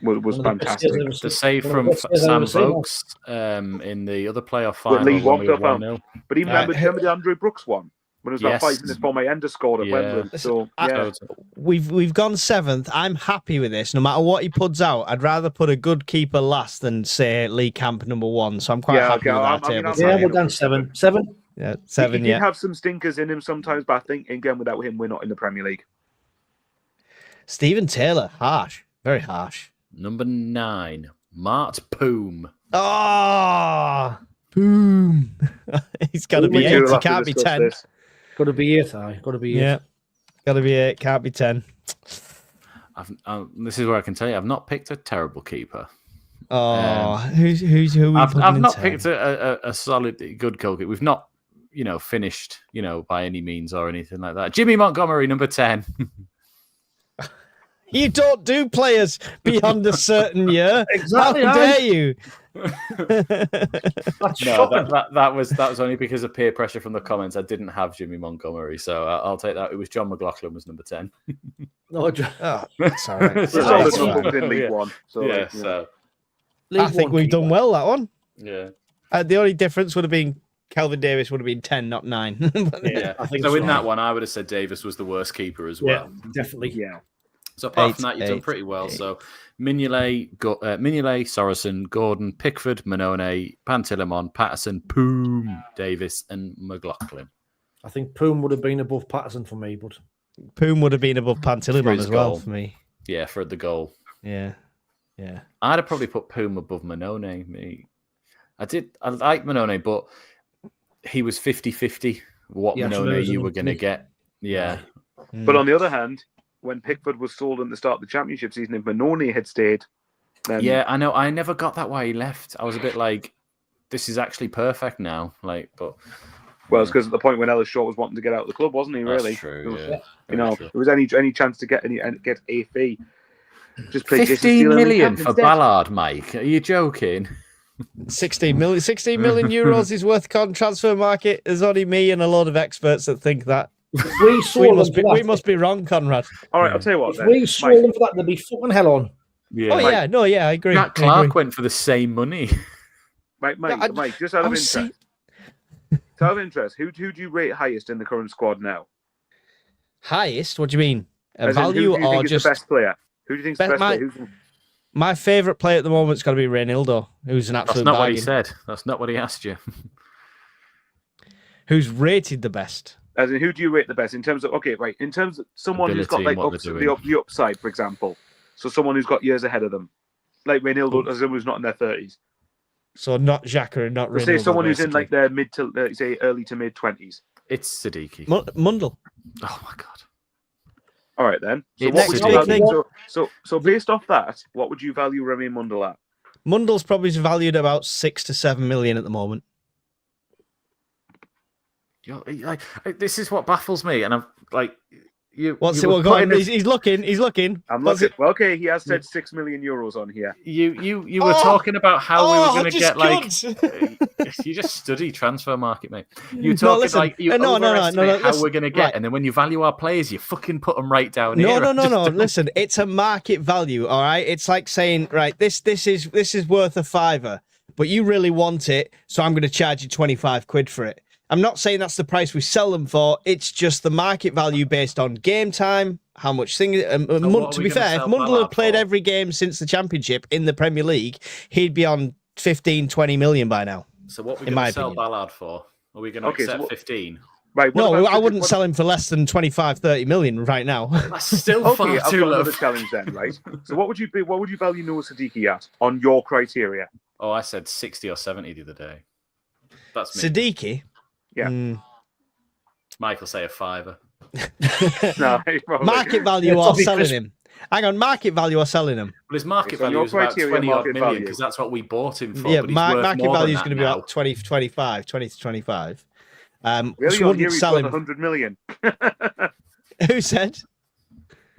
fantastic. The save from Sam Vokes in the other playoff final. Lee when we walked were up 1-0. But even remember the Andrew Brooks one when it was about Yes. 5 minutes before my ender scored at Yeah. Wembley. So yeah, We've gone 7th. I'm happy with this. No matter what he puts out, I'd rather put a good keeper last than say Lee Camp number 1. So I'm quite Yeah, happy okay, with our I mean, table. I'm Yeah, happy. we're down 7. 7. Yeah, 7. he Yeah. did have some stinkers in him sometimes, but I think again without him, we're not in the Premier League. Stephen Taylor, harsh, very harsh. Number 9, Mart Poom. Oh, boom! He's got to be Me 8. too, we'll He have to can't be discuss 10. this. Got to be 8. Aye, got to be 8. Yeah, got to be 8. Can't be 10. This is where I can tell you, I've not picked a terrible keeper. Oh, who? We I've putting in not 10? picked a solid, good goalkeeper. We've not, finished, by any means or anything like that. Jimmy Montgomery, number 10. You don't do players beyond a certain year. Exactly, How aye. dare you? That's No, shocking. that was only because of peer pressure from the comments. I didn't have Jimmy Montgomery, so I'll take that. It was John McLaughlin was number 10. No, Oh, that's all right. It's Yeah, all that's the fine. numbers in League Yeah. One. So Yeah, like, so I think we've done well that one. yeah. The only difference would have been Calvin Davis would have been 10, not 9. Yeah, I think so so. in that one, I would have said Davis was the worst keeper as well. Yeah, definitely. yeah. So apart 8, from that, you've done 8, pretty well. 8. So Mignolet, Sorensen, Gordon, Pickford, Manone, Pantilimon, Patterson, Poom, Davis, and McLaughlin. I think Poom would have been above Patterson for me, but Poom would have been above For Pantilimon his as well goal. for me. Yeah, for the goal. Yeah. I'd have probably put Poom above Manone. I like Manone, but he was 50-50 what Yeah, Manone absolutely. you were going to get. Yeah. But on the other hand, when Pickford was sold at the start of the championship season, if Manone had stayed, then Yeah, I know. I never got that why he left. I was a bit like, this is actually perfect now. But well, it's because at the point when Ellis Short was wanting to get out of the club, wasn't he? Really? that's true. It was- Yeah. You know, Very if there was any chance to get a fee, just play Jason 15 Steele and million Lee Camp for instead. Ballard, Mike. Are you joking? 16 million euros is worth on transfer market. There's only me and a lot of experts that think that. We sold them for that. We must be wrong, Conrad. All right, I'll tell you what. If Then. we sold them for that, they'd be fucking hell on. Yeah. Oh, yeah. No, yeah, I agree. Jack Clark went for the same money. Mike, just out of interest. Out of interest, who do you rate highest in the current squad now? Highest? What do you mean? A As in, value who do you or think is just the best player? Who do you think is the best player? my favourite player at the moment's got to be Reynildo, who's an absolute That's not bargain. what he said. That's not what he asked you. Who's rated the best? As in, who do you rate the best in terms of in terms of someone who's got like the upside, for example. So someone who's got years ahead of them, like Reynildo, as someone who's not in their 30s. So not Xhaka and not Reynildo. Say someone who's in basically. like their mid to say early to mid 20s. It's Siddiqui. Mundle. Oh my god. All right then. So It's what would you Siddiqui. value? So based off that, what would you value Remy Mundle at? Mundle's probably valued about 6 to 7 million at the moment. This is what baffles me, and I'm like, What's you it? were Go on. putting He's looking. He's looking. I'm What's looking. it? Well, okay, he has said €6 million on here. You were talking about how we were going to get like. good. You just study transfer market, mate. You were talking listen. like you No, overestimate how listen. we're going to get, Right. and then when you value our players, you fucking put them right down No, here. no, I no, just no. don't- Listen, it's a market value. All right. It's like saying, right, this is worth a £5, but you really want it, so I'm going to charge you 25 quid for it. I'm not saying that's the price we sell them for. It's just the market value based on game time, how much thing. what are To we be gonna fair, if sell Mundle Ballard had played for? every game since the Championship in the Premier League, he'd be on 15, 20 million by now. So what we're in going my to sell opinion. Ballard for? Are we going to Okay, so accept what- 15? Right. what No, about- I wouldn't what- sell him for less than 25, 30 million right now. That's still Okay, far I've too got low. another challenge then, right? So what would you value Noah Siddiqui at on your criteria? Oh, I said 60 or 70 the other day. That's me. Siddiqui? Yeah. Michael say a £5. No, probably. Market value Yeah, or probably selling Chris- him? Hang on, market value or selling him? Well, his market Okay, so value your is about criteria, 20 odd market million value. because that's what we bought him for. Yeah, but he's worth market more value than is going to that be now. about 20 to 25. Really, So on wouldn't here he's sell worth him. 100 million. Who said?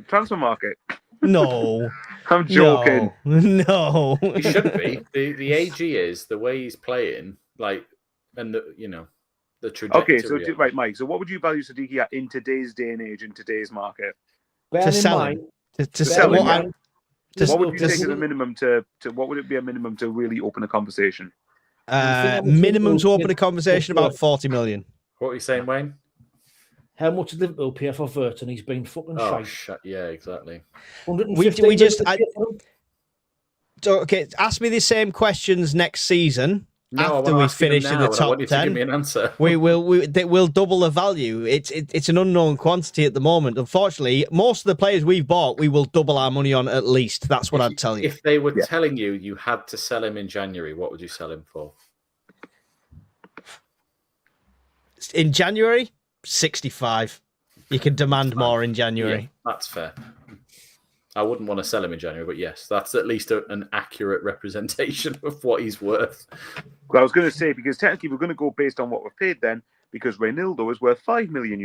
Transfer market. No. I'm joking. No. He shouldn't be. The AG is the way he's playing, like, and the trajectory. Okay, so right, Mike. So what would you value Siddiqui at in today's day and age, in today's market? Bear in sell mind, him. To sell him, what yeah. I'm- to- What would you to- take as a minimum to what would it be a minimum to really open a conversation? minimum to open a conversation about 40 million. What are you saying, Wayne? how much did Liverpool pay for Verton? He's been fucking Oh, shite. yeah, exactly. 115 we just- million for him? So, okay, ask me the same questions next season No, I after wanna we ask you them finish in the now, and I top want you to 10. give me an answer. We'll double the value. It's an unknown quantity at the moment. Unfortunately, most of the players we've bought, we will double our money on at least. That's what I'd tell you. If they were telling you had to sell him in January, what would you sell him for? In January, 65. You can demand more in January. Yeah, that's fair. I wouldn't want to sell him in January, but yes, that's at least an accurate representation of what he's worth. Well, I was going to say, because technically we're going to go based on what we've paid then, because Reynildo is worth €5 million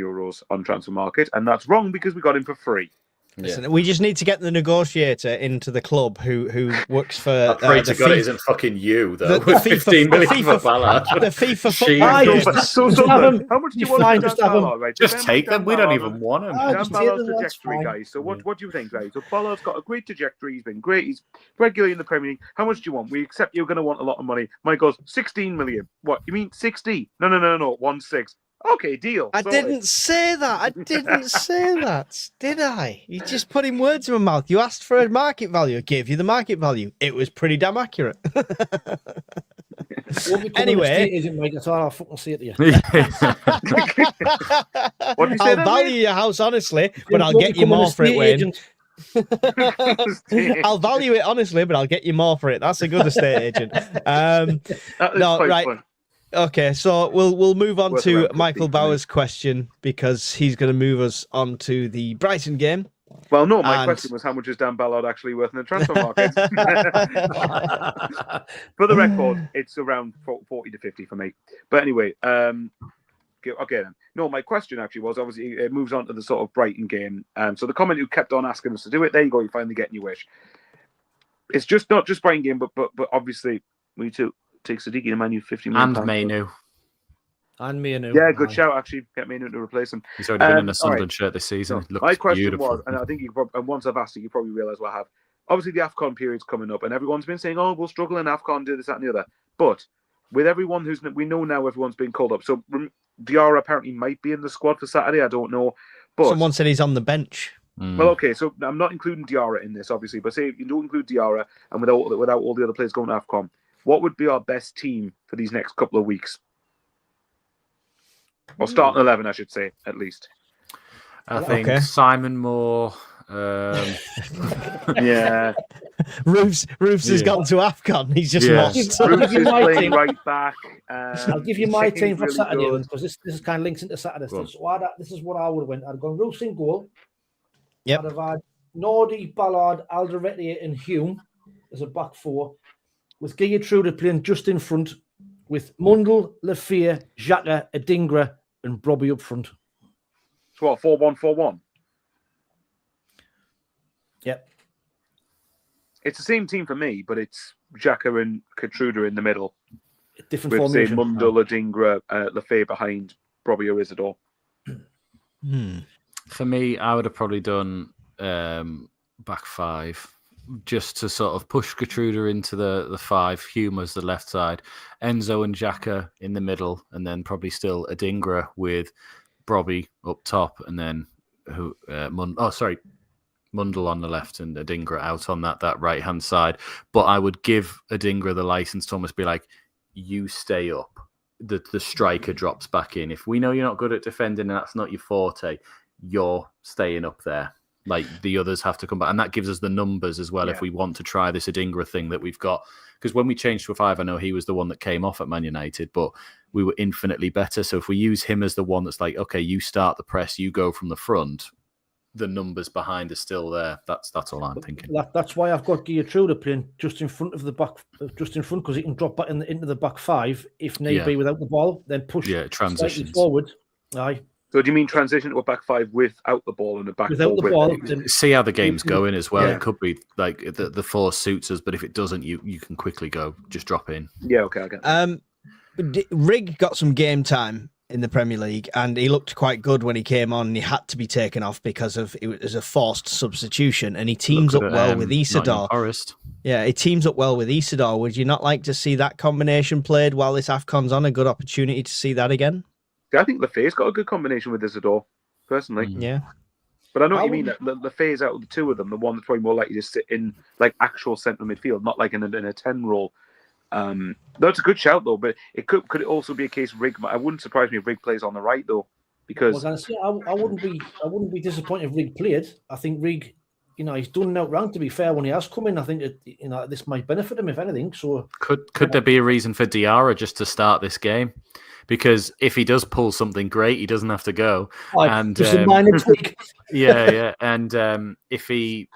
on transfer market, and that's wrong because we got him for free. Listen, we just need to get the negotiator into the club who works for. I pray the to God it FIFA isn't fucking you, though. the With FIFA 15 million for FIFA Ballard. The FIFA She- football. Aye, game. So have him. how much do you You're want fine, for just Dan have him. Ballard, right? Just Depends take on them. We Dan don't Ballard. even want him. Ah, Dan just take Ballard's them, that's trajectory, fine. guys. So what do you think, guys? So Ballard's got a great trajectory. He's been great. He's regularly in the Premier League. How much do you want? We accept you're going to want a lot of money. Mike goes, 16 million. What? You mean 60? No. 16. Okay, deal. I Sorted. didn't say that. I didn't say that, did I? You just putting words in my mouth. You asked for a market value. I gave you the market value. It was pretty damn accurate. Anyway. Agent, Mike, that's all I'll fucking say it to you. What did you say I'll then, value Wayne? your house honestly, but I'll Won't get you become an more for it, estate Wayne. agent. I'll value it honestly, but I'll get you more for it. That's a good estate agent. That is No, quite right. fun. Okay, so we'll move on Worth to around 50, Michael isn't Bauer's question because he's going to move us on to the Brighton game. Well, no, my And- question was how much is Dan Ballard actually worth in the transfer market? For the record, it's around 40 to 50 for me. But anyway, okay then. No, my question actually was, obviously, it moves on to the sort of Brighton game. So the comment who kept on asking us to do it, there you go, you're finally getting your wish. It's just not just Brighton game, but obviously we need to take Siddiqui to Man U 50 million. And Mainu. And Mainu. Yeah, good shout. Actually, get Mainu to replace him. He's already been in a all Sunderland right. shirt this season. So, It looks my question beautiful. was, and I think and once I've asked it, you probably realise what I have. Obviously, the AFCON period's coming up, and everyone's been saying, "Oh, we'll struggle in AFCON, do this, that, and the other." But with everyone we know now, everyone's been called up. So Diarra apparently might be in the squad for Saturday. I don't know, but Someone said he's on the bench. well, okay. So I'm not including Diarra in this, obviously. But say if you don't include Diarra, and without all the other players going to AFCON, what would be our best team for these next couple of weeks? Or starting 11, I should say, at least. I think Okay. Simon Moore. Yeah. Roofs has gone to AFCON. He's just Yeah. lost. Bruce is my playing team. right back. I'll give you my team for really Saturday good. because this kind of links into Saturday. Go on. So this is what I would have went. I'd gone Roos in goal. Yep. I'd have had Nordy, Ballard, Alderete, and Hume as a back four, with Gertrude playing just in front, with Mundell, Lafayette, Xhaka, Adingra, and Brobby up front. So what, 4-1-4-1? Yep. It's the same team for me, but it's Xhaka and Katruda in the middle. Different With, say, formation. Mundell, Adingra, Lafayette behind Brobby or Isidore. For me, I would have probably done back five just to sort of push Gertruda into the five, Hume as the left side, Enzo and Xhaka in the middle, and then probably still Adingra with Brobby up top, and then Mundell on the left and Adingra out on that right hand side. But I would give Adingra the license to almost be like, you stay up. The striker drops back in. If we know you're not good at defending and that's not your forte, you're staying up there. Like the others have to come back. And that gives us the numbers as well if we want to try this Adingra thing that we've got. Because when we changed to a 5, I know he was the one that came off at Man United, but we were infinitely better. So if we use him as the one that's like, okay, you start the press, you go from the front, the numbers behind are still there. That's all I'm thinking. That's why I've got Gertrude playing just in front of the back, because he can drop back into the back five if need be without the ball, then push transitions forward. Aye. So do you mean transition to a back five without the ball and a back Without four the ball, with then See how the game's going as well. Yeah. It could be like the force suits us, but if it doesn't, you can quickly go, just drop in. Yeah, okay, I get that. Rigg got some game time in the Premier League, and he looked quite good when he came on. And he had to be taken off because it was a forced substitution, and he teams up well with Isidore. Forest. Yeah, he teams up well with Isidore. Would you not like to see that combination played while this AFCON's on? A good opportunity to see that again. I think Lafayette's got a good combination with Isidore, personally. Yeah. But I know what you mean. That Lafayette's out of the two of them, the one that's probably more likely to sit in like actual central midfield, not like in a 10 role. That's a good shout though. But it could it also be a case of Rigg? I wouldn't surprise me if Rigg plays on the right though, because I wouldn't be disappointed if Rigg played. I think Rigg, he's done out round. To be fair, when he has come in, I think this might benefit him if anything. So could there be a reason for Diarra just to start this game? Because if he does pull something great, he doesn't have to go. And just a minor tweak. yeah. And if he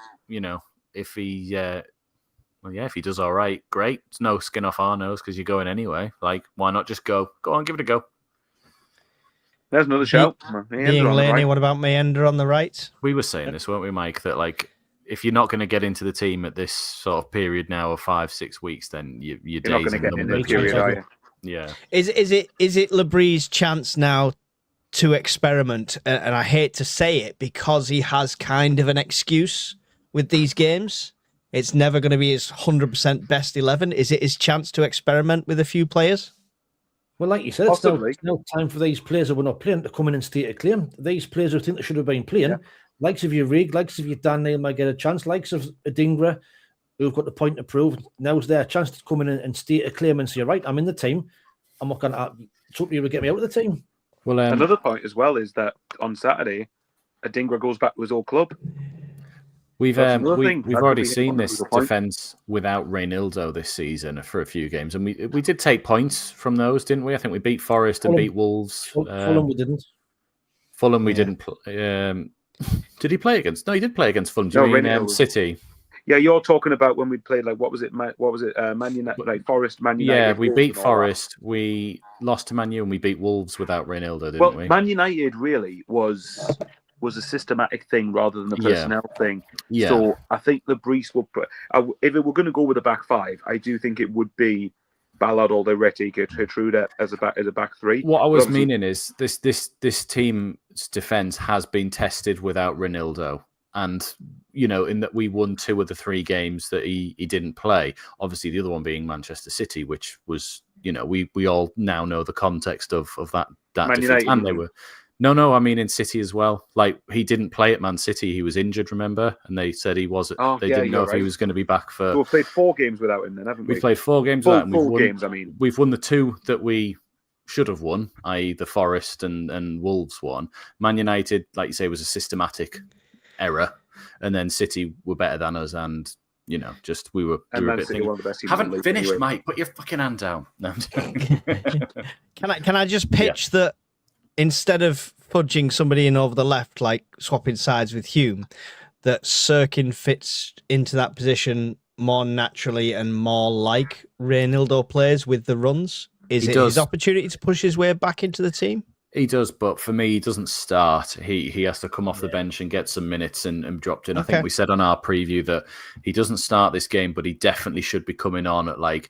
does all right, great. It's no skin off our nose because you're going anyway. Like, why not just go? Go on, give it a go. there's another shout. Being Laney, what about Meander on the right? We were saying this, weren't we, Mike? That like, if you're not going to get into the team at this sort of period now of 5-6 weeks, then you're not going to get in the period, are you? Yeah. Is it Labry's chance now to experiment? And I hate to say it because he has kind of an excuse with these games. It's never going to be his 100% best 11. Is it his chance to experiment with a few players? Well, like you said, it's no time for these players that were not playing to come in and state a claim. These players who think they should have been playing, likes of your Rigg, likes of your Dan Neil might get a chance, likes of Adingra, who've got the point to prove. Now's their chance to come in and state a claim and say, right, I'm in the team. I'm not going to. It's up to you to get me out of the team. Well, another point as well is that on Saturday, Adingra goes back to his old club. We've already seen this defence without Reynildo this season for a few games, and we did take points from those, didn't we? I think we beat Forest and beat Wolves. Fulham we didn't. Fulham we didn't. Did he play against? No, he did play against Fulham. Do you mean City? Yeah, you're talking about when we played like what was it? Man United, like Forest, Man United. Yeah, we beat Forest. We lost to Man U and we beat Wolves without Reynildo, didn't we? Man United really was a systematic thing rather than a personnel thing. Yeah. So I think the Brees will put. If it were going to go with a back five, I do think it would be Ballard, Alderweireld, Gertrude as a back three. What I was Obviously- meaning is this team's defense has been tested without Ronaldo. And, in that we won 2 of the 3 games that he didn't play. Obviously, the other one being Manchester City, which was, we all now know the context of that Man defeat. United, And they were... No, I mean in City as well. Like, he didn't play at Man City. He was injured, remember? And they said he wasn't... they didn't know if he was going to be back for... So we've played 4 games without him then, haven't we? We've played 4 games without him. Full games, I mean. We've won the 2 that we should have won, i.e. the Forest and Wolves one. Man United, like you say, was a systematic error, and then City were better than us, and we were a bit City, one of the best teams in the haven't league finished, anyway. Mike. Put your fucking hand down. No, Can I just pitch that instead of fudging somebody in over the left, like swapping sides with Hume, that Sirkin fits into that position more naturally and more like Reynildo plays with the runs? Is it his opportunity to push his way back into the team? He does, but for me, he doesn't start. He has to come off the bench and get some minutes and dropped in. I think we said on our preview that he doesn't start this game, but he definitely should be coming on at like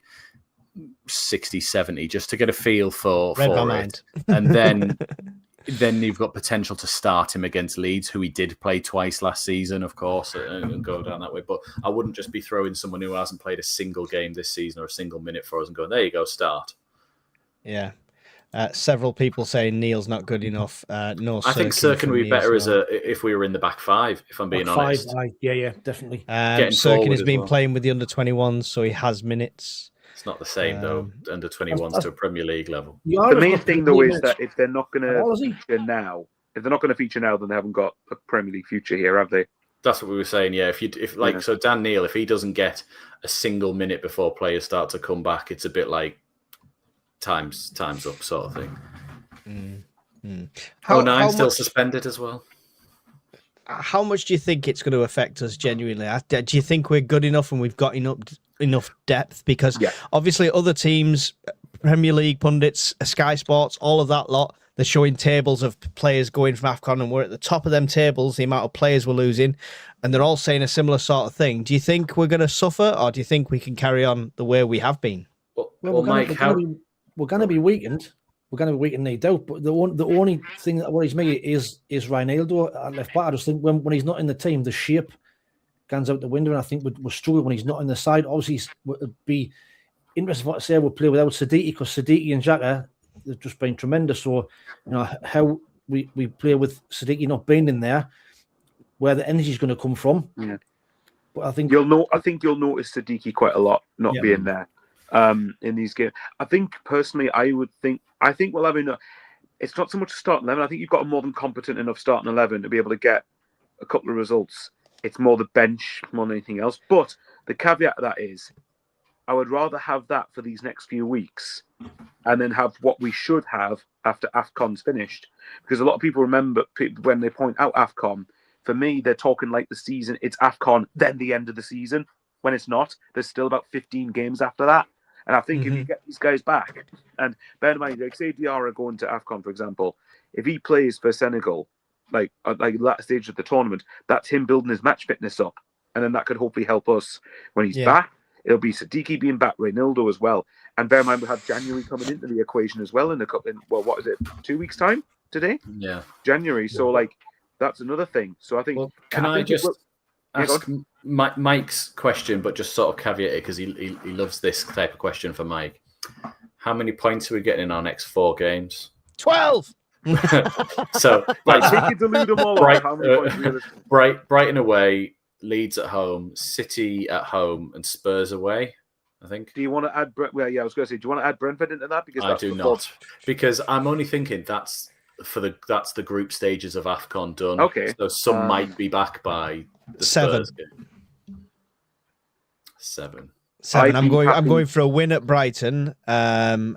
60, 70, just to get a feel for it. And then you've got potential to start him against Leeds, who he did play twice last season, of course, and go down that way. But I wouldn't just be throwing someone who hasn't played a single game this season or a single minute for us and going, there you go, start. Yeah. Several people saying Neil's not good enough. No, I think Sirkin would be better if we were in the back 5, if I'm being honest. Yeah, definitely. Sirkin has been playing with the under-21s, so he has minutes. It's not the same, though, under 21s to a Premier League level. The main thing, though, is that if they're not going to feature now, then they haven't got a Premier League future here, have they? That's what we were saying, yeah. So Dan Neil, if he doesn't get a single minute before players start to come back, it's a bit like time's up sort of thing. Nine's still suspended as well. How much do you think it's going to affect us genuinely? Do you think we're good enough and we've got enough depth? Because obviously other teams, Premier League pundits, Sky Sports, all of that lot, they're showing tables of players going from AFCON, and we're at the top of them tables, the amount of players we're losing, and they're all saying a similar sort of thing. Do you think we're going to suffer, or do you think we can carry on the way we have been? We're going to be weakened. We're going to be weakened, no doubt. But the only thing that worries me is Ronaldo at left back. I just think when he's not in the team, the shape goes out the window, and I think we're struggling when he's not in the side. Obviously, it'd be interesting to say we'll play without Siddiqui, because Siddiqui and Xhaka, they've just been tremendous. So, how we play with Siddiqui not being in there, where the energy is going to come from. Yeah. But I think you'll notice Siddiqui quite a lot not being there. In these games, I think personally, I think we'll have enough. It's not so much starting 11. I think you've got a more than competent enough starting 11 to be able to get a couple of results. It's more the bench more than anything else. But the caveat to that is, I would rather have that for these next few weeks, and then have what we should have after AFCON's finished. Because a lot of people remember when they point out AFCON. For me, they're talking like the season. It's AFCON, then the end of the season. When it's not, there's still about 15 games after that. And I think if you get these guys back, and bear in mind, like say Diarra going to AFCON, for example, if he plays for Senegal, like at that stage of the tournament, that's him building his match fitness up. And then that could hopefully help us when he's back. It'll be Siddiqui being back, Reynildo as well. And bear in mind, we have January coming into the equation as well in 2 weeks' time today? Yeah. January. So, that's another thing. So I think... Well, can I just ask Mike's question, but just sort of caveat it, because he loves this type of question for Mike. How many points are we getting in our next 4 games? 12! So, Brighton away, Leeds at home, City at home, and Spurs away, I think. Do you want to add... Well, yeah, I was going to say, do you want to add Brentford into that? Because I do not. Because I'm only thinking that's the group stages of AFCON done. Okay. So some might be back by the 7. Spurs game. 7. I'm going for a win at Brighton, and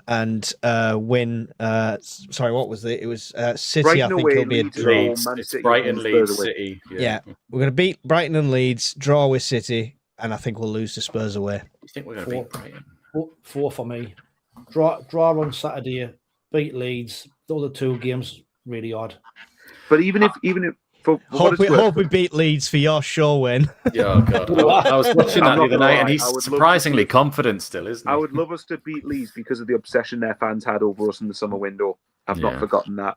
win. Sorry, what was it? It was City. Brighton I think away, it'll be a draw. Leeds. It's Brighton, Leeds, City. Yeah, we're going to beat Brighton and Leeds, draw with City, and I think we'll lose to Spurs away. You think we're going to beat Brighton? 4 for me. Draw on Saturday, beat Leeds. The other 2 games really odd. But even if For what it's worth, Hope we beat Leeds for your show win. Yeah, oh God. I was watching that the other night, and he's surprisingly confident still, isn't he? I would love us to beat Leeds because of the obsession their fans had over us in the summer window. I've not forgotten that.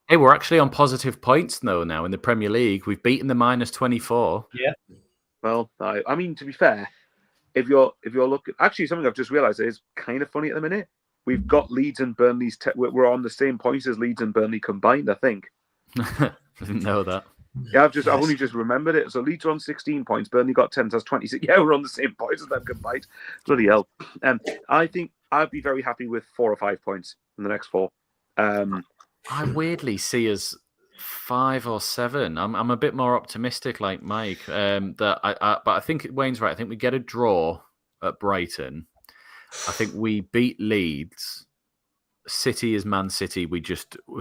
Hey, we're actually on positive points though now in the Premier League. We've beaten the -24. Yeah. Well, I mean, to be fair, if you're looking, actually, something I've just realised is kind of funny at the minute. We've got Leeds and Burnley's. We're on the same points as Leeds and Burnley combined, I think. I didn't know that. Yeah, I've only just remembered it. So Leeds are on 16 points, Burnley got 10, so that's 26. Yeah, we're on the same points as them combined. Bloody hell. I think I'd be very happy with 4 or 5 points in the next 4. I weirdly see us 5 or 7. I'm a bit more optimistic, like Mike. But I think Wayne's right. I think we get a draw at Brighton. I think we beat Leeds. City is Man City.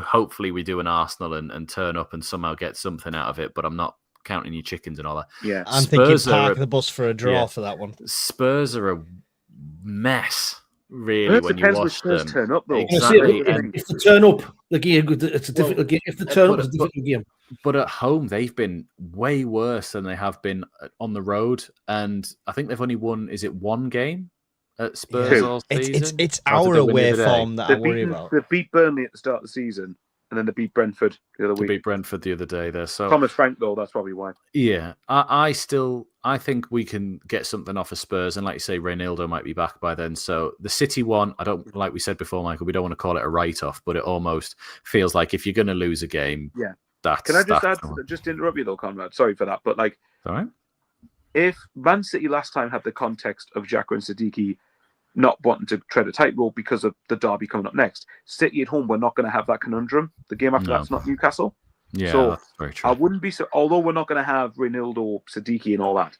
Hopefully we do an Arsenal and turn up and somehow get something out of it. But I'm not counting your chickens and all that. Yeah, I'm thinking park the bus for a draw for that one. Spurs are a mess, really. When you watch them, turn up though. Exactly. If they turn up, the game it's a difficult game. If they turn up, it's a difficult game. But at home, they've been way worse than they have been on the road, and I think they've only won. Is it 1 game? At Spurs all season? It's our away form that I worry about. They beat Burnley at the start of the season, and then they beat Brentford the other week. They beat Brentford the other day there. So Thomas Frank, though, that's probably why. Yeah, I think we can get something off of Spurs, and like you say, Reynaldo might be back by then. So the City one, I don't like we said before, Michael. We don't want to call it a write-off, but it almost feels like if you're going to lose a game, Can I just add? Just interrupt you though, Conrad. Sorry for that, but like, all right. If Man City last time had the context of Xhaka and Siddiqui not wanting to tread a tightrope because of the derby coming up next, City at home, we're not going to have that conundrum. The game after that's not Newcastle. Yeah, so that's very true. I wouldn't be although we're not going to have Reynaldo, Siddiqui, and all that.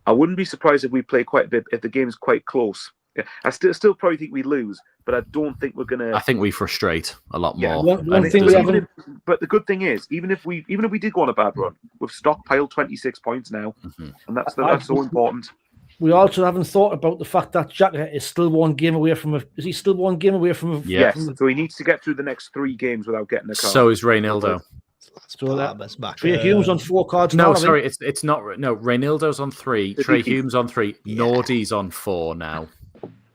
I wouldn't be surprised if we play quite a bit if the game's quite close. Yeah, I still probably think we lose, but I don't think we're gonna. I think we frustrate a lot more. One thing we haven't. But the good thing is, even if we did go on a bad run, we've stockpiled 26 points now, and that's so important. We also haven't thought about the fact that Xhaka is still 1 game away from a. Is he still 1 game away from a? Yes. So he needs to get through the next 3 games without getting a card. So is Reynaldo. So Trey Humes on 4 cards. No, now, sorry, it's not. No, Reynaldo's on 3. Trey Humes on 3. Nordy's on 4 now.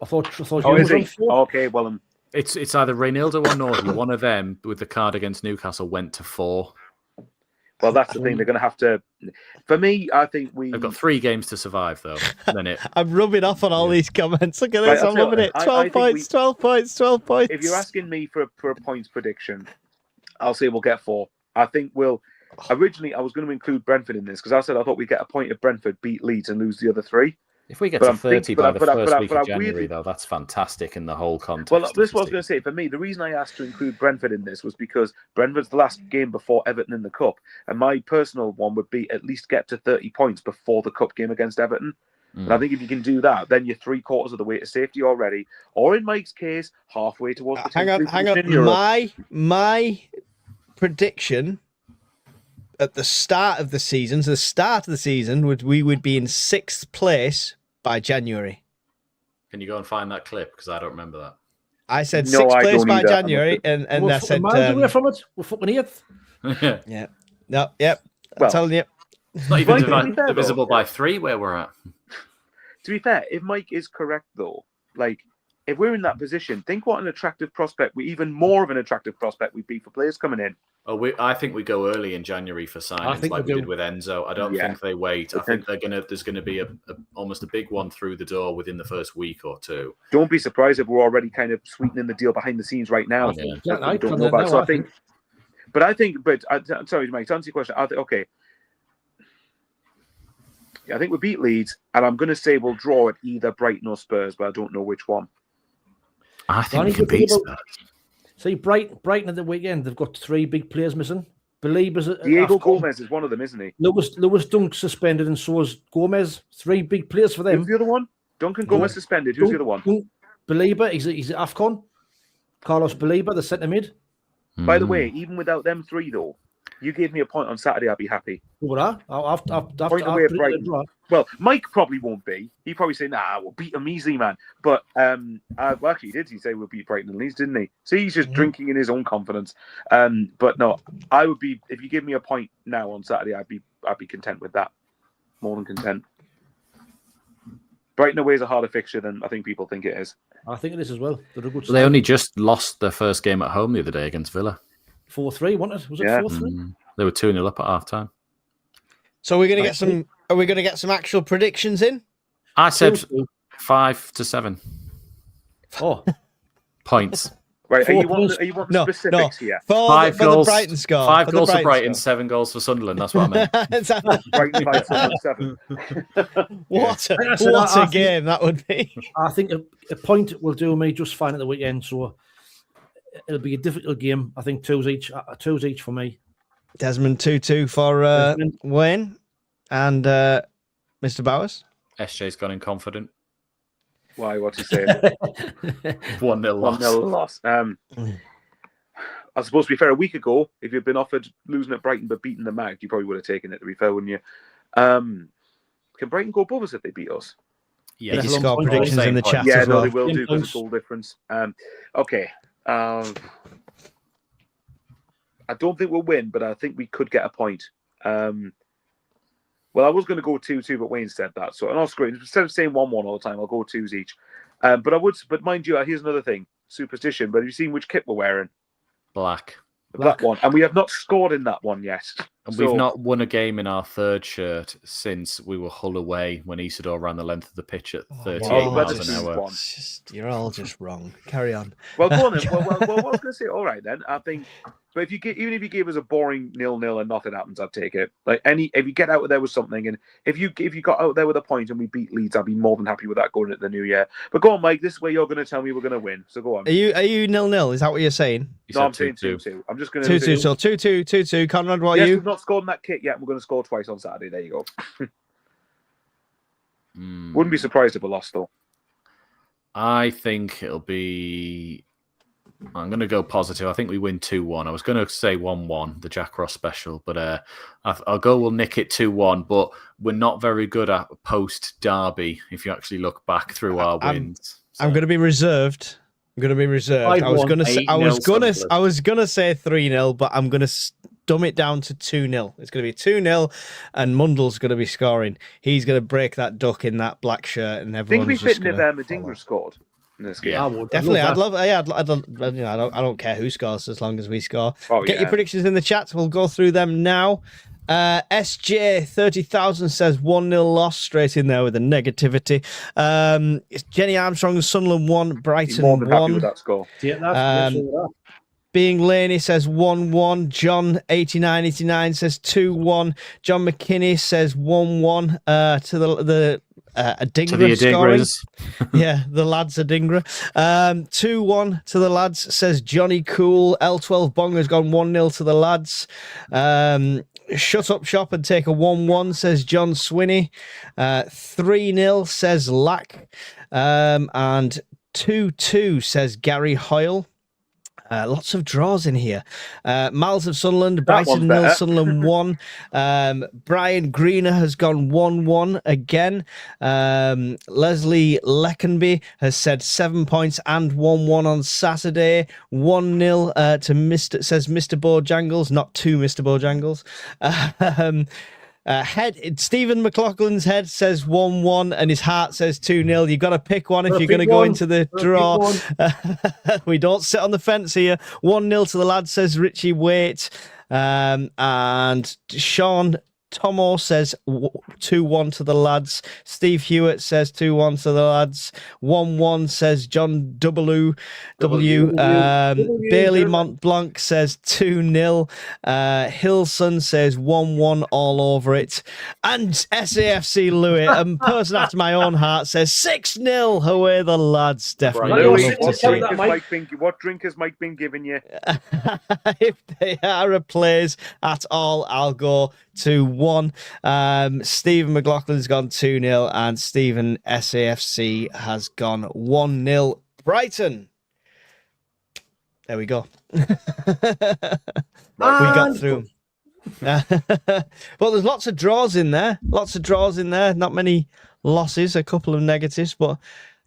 I thought Humes is on he? 4. Okay, well, It's either Reynaldo or Nordy. One of them with the card against Newcastle went to 4. Well, that's the thing. They're going to have to. For me, I think They've got 3 games to survive, though. Then I'm rubbing off on all these comments. Look at this. I'm loving it. 12 points, 12 points, 12 points. If you're asking me for a points prediction, I'll say we'll get 4. I think we'll. Originally, I was going to include Brentford in this because I said I thought we'd get a point if Brentford beat Leeds and lose the other 3. If we get to 30 by the first week of January, though, that's fantastic in the whole context. Well, this is what I was going to say. For me, the reason I asked to include Brentford in this was because Brentford's the last game before Everton in the Cup. And my personal one would be at least get to 30 points before the Cup game against Everton. And I think if you can do that, then you're 3/4 of the way to safety already. Or in Mike's case, halfway towards the hang on. My prediction at the start of the season, we would be in 6th place by January. Can you go and find that clip? Because I don't remember that. I said 6th place by January, and I said away from it. We're fucking 8th. Yeah. No. Yep. I'm telling you. It's not even divisible by 3 where we're at. To be fair, if Mike is correct though, like if we're in that position, think what an attractive prospect, even more of an attractive prospect we'd be for players coming in. Oh, I think we go early in January for signings like we did with Enzo. I don't think they wait. I think there's going to be almost a big one through the door within the first week or 2. Don't be surprised if we're already kind of sweetening the deal behind the scenes right now. I don't know about. So I think. Sorry, Mike, to answer your question, I think we beat Leeds, and I'm going to say we'll draw at either Brighton or Spurs, but I don't know which one. I think we can beat Spurs. See, Brighton at the weekend, they've got 3 big players missing. Diego Gomez is one of them, isn't he? Lewis Dunk suspended, and so is Gomez. 3 big players for them. Who's the other one? Duncan Gomez suspended. Who's the other one? Belieber, he's at AFCON. Carlos Belieber, the centre mid. By the way, even without them 3, though, you gave me a point on Saturday, I'd be happy. What? I've point away at Brighton. Well, Mike probably won't be. He'd probably say, "Nah, we'll beat them easily, man." But well, actually, he did. He say we'll beat Brighton and Leeds, didn't he? So he's just drinking in his own confidence. But no, I would be if you give me a point now on Saturday, I'd be content with that. More than content. Brighton away is a harder fixture than I think people think it is. I think it is as well. They're a good They only just lost their first game at home the other day against Villa. 4-3, wasn't it? Was it Yeah. 4-3? They were 2-0 up at half time. So we're going to get some. Are we going to get some actual predictions in? I said 5-7 Oh, points. Right? Are 4 you wanting No, specifics here? For Five the goals. Brighton score. 5 goals for the Brighton, score. 7 goals for Sunderland. That's what I meant. Exactly. Brighton 5-7. What Like I said, a I think- game that would be. I think a point will do me just fine at the weekend. So it'll be a difficult game. I think 2s each. 2s each for me. Desmond 2-2 for Desmond. Wayne and Mr. Bowers. SJ's gone in confident. Why? What's he saying? 1-0 loss. 1-0 loss. I suppose to be fair, a week ago, if you'd been offered losing at Brighton but beating the Mag, you probably would have taken it. To be fair, wouldn't you? Can Brighton go above us if they beat us? Yeah, Did you Same score point. predictions in the Same chat point. Yeah, as no, well? they will Same do because points. of goal difference. Okay. I don't think we'll win, but I think we could get a point. Well, I was going to go 2-2, but Wayne said that. So, and I'll screw it. Instead of saying 1-1 all the time, I'll go 2s each. But mind you, here's another thing: superstition. But have you seen which kit we're wearing? Black. The black one, and we have not scored in that one yet. And we've not won a game in our third shirt since we were Hull away when Isidore ran the length of the pitch at 38 well, miles that's an just hour. one. It's just, you're all just wrong. Carry on. Well, go on then. Well, what I was going to say, all right then. I think, but even if you gave us a boring 0-0 and nothing happens, I'd take it. Like if you get out of there with something, and if you got out there with a point and we beat Leeds, I'd be more than happy with that going into the new year. But go on, Mike. This is where you're going to tell me we're going to win. So go on. Are you 0-0? Is that what you're saying? No, I'm saying 2-2. I'm just going to 2-2. So 2-2. Conrad, what are Yes, you? we've not scored in that kit yet. And we're going to score twice on Saturday. There you go. Wouldn't be surprised if we lost though. I think it'll be. I'm going to go positive. I think we win 2-1. I was going to say 1-1, the Jack Ross special, but I'll go. We'll nick it 2-1. But we're not very good at post derby. If you actually look back through our wins, I'm going to be reserved. I was 5-1, going to say 8-0 Sunderland. I was going to say 3-0, but I'm going to dumb it down to 2-0. It's going to be 2-0, and Mundell's going to be scoring. He's going to break that duck in that black shirt, and I think everyone's we just fit if going to Medingra scored in this game. Yeah. I would. Definitely, I'd love love. Yeah, I'd love. You know, I don't care who scores as long as we score. Oh, Get yeah. your predictions in the chat. We'll go through them now. SJ 30,000 says 1-0 loss, straight in there with the negativity. It's Jenny Armstrong, Sunderland 1, Be Brighton more than happy 1. with that score. that. Yeah, that's that. Being Laney says 1-1. John 8989 says 2-1. John McKinney says 1-1 to the Adingra to the scoring. Adingras. Yeah, the lads Adingra. 2-1 to the lads, says Johnny Cool. L12 Bong has gone 1-0 to the lads. Shut up shop and take a 1-1, says John Swinney. 3-0, says Lack. And 2-2, says Gary Hoyle. Lots of draws in here. Miles of Sunderland, Brighton 0, Sunderland 1. Brian Greener has gone 1-1 again. Leslie Leckenby has said 7 points and 1-1 on Saturday. 1-0 to says Mr. Bojangles, not to Mr. Bojangles. Stephen McLaughlin's head says 1-1 and his heart says 2-0. You've got to pick one if you're going to go into the draw. We don't sit on the fence here. 1-0 to the lads, says Richie Waite. And Sean Tomo says 2-1 to the lads. Steve Hewitt says 2-1 to the lads. 1-1 says John W. Bailey Montblanc says 2-0. Hilson says 1-1 all over it. And SAFC Louis, a person after my own heart, says 6-0 away the lads. Definitely. Louis, love to see. what drink has Mike been giving you? If they are a plays at all, I'll go 2-1. Stephen McLaughlin's gone 2-0 and Stephen SAFC has gone 1-0 Brighton. There we go. We got through. But there's lots of draws in there. Not many losses, a couple of negatives, but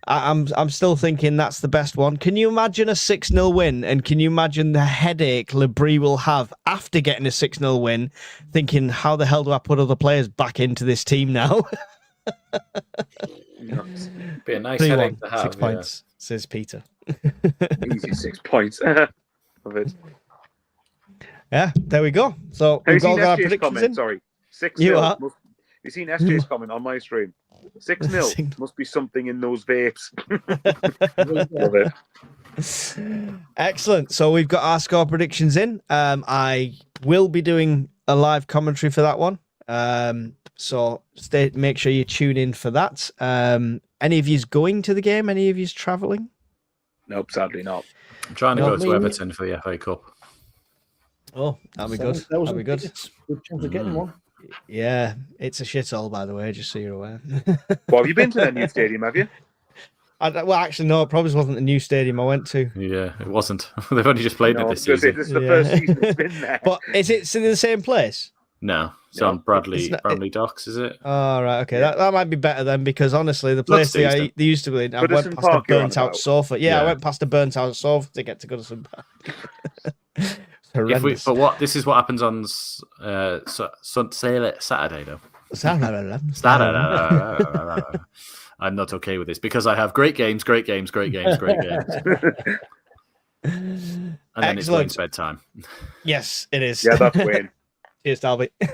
I'm still thinking that's the best one. Can you imagine a 6-0 win? And can you imagine the headache Labrie will have after getting a 6-0 win, thinking, how the hell do I put other players back into this team now? Be a nice 3-1, headache to have. 6 points, says Peter. Easy 6 points. Of it. Yeah, there we go. So Have you we've all seen got our SJ's predictions comment? in. Sorry. 6-0. You are. Have you seen SJ's comment on my stream? 6-0 must be something in those vapes. Love it. Excellent. So we've got our score predictions in. I will be doing a live commentary for that one. So make sure you tune in for that. Any of you's going to the game? Any of you's travelling? Nope, sadly not. I'm trying to go to Everton for the FA Cup. Oh, that'll be good. That'll be good. Good chance of getting one. Yeah, it's a shithole, by the way, just so you're aware. Well, have you been to their new stadium, have you? Well, actually, no, it probably wasn't the new stadium I went to. Yeah, it wasn't. They've only just played it this season. This is the first season it's been there. But is it in the same place? No, it's on Bradley Docks, is it? Oh, right, okay. That might be better then, because honestly, the place they used to be, I went past a burnt out sofa. Yeah, I went past a burnt out sofa to get to Goodison Park. This is what happens on Saturday, though. Saturday. I'm not okay with this because I have great games. And then it's going to bedtime. Yes, it is. Yeah, that's weird. Cheers, Dalby. So,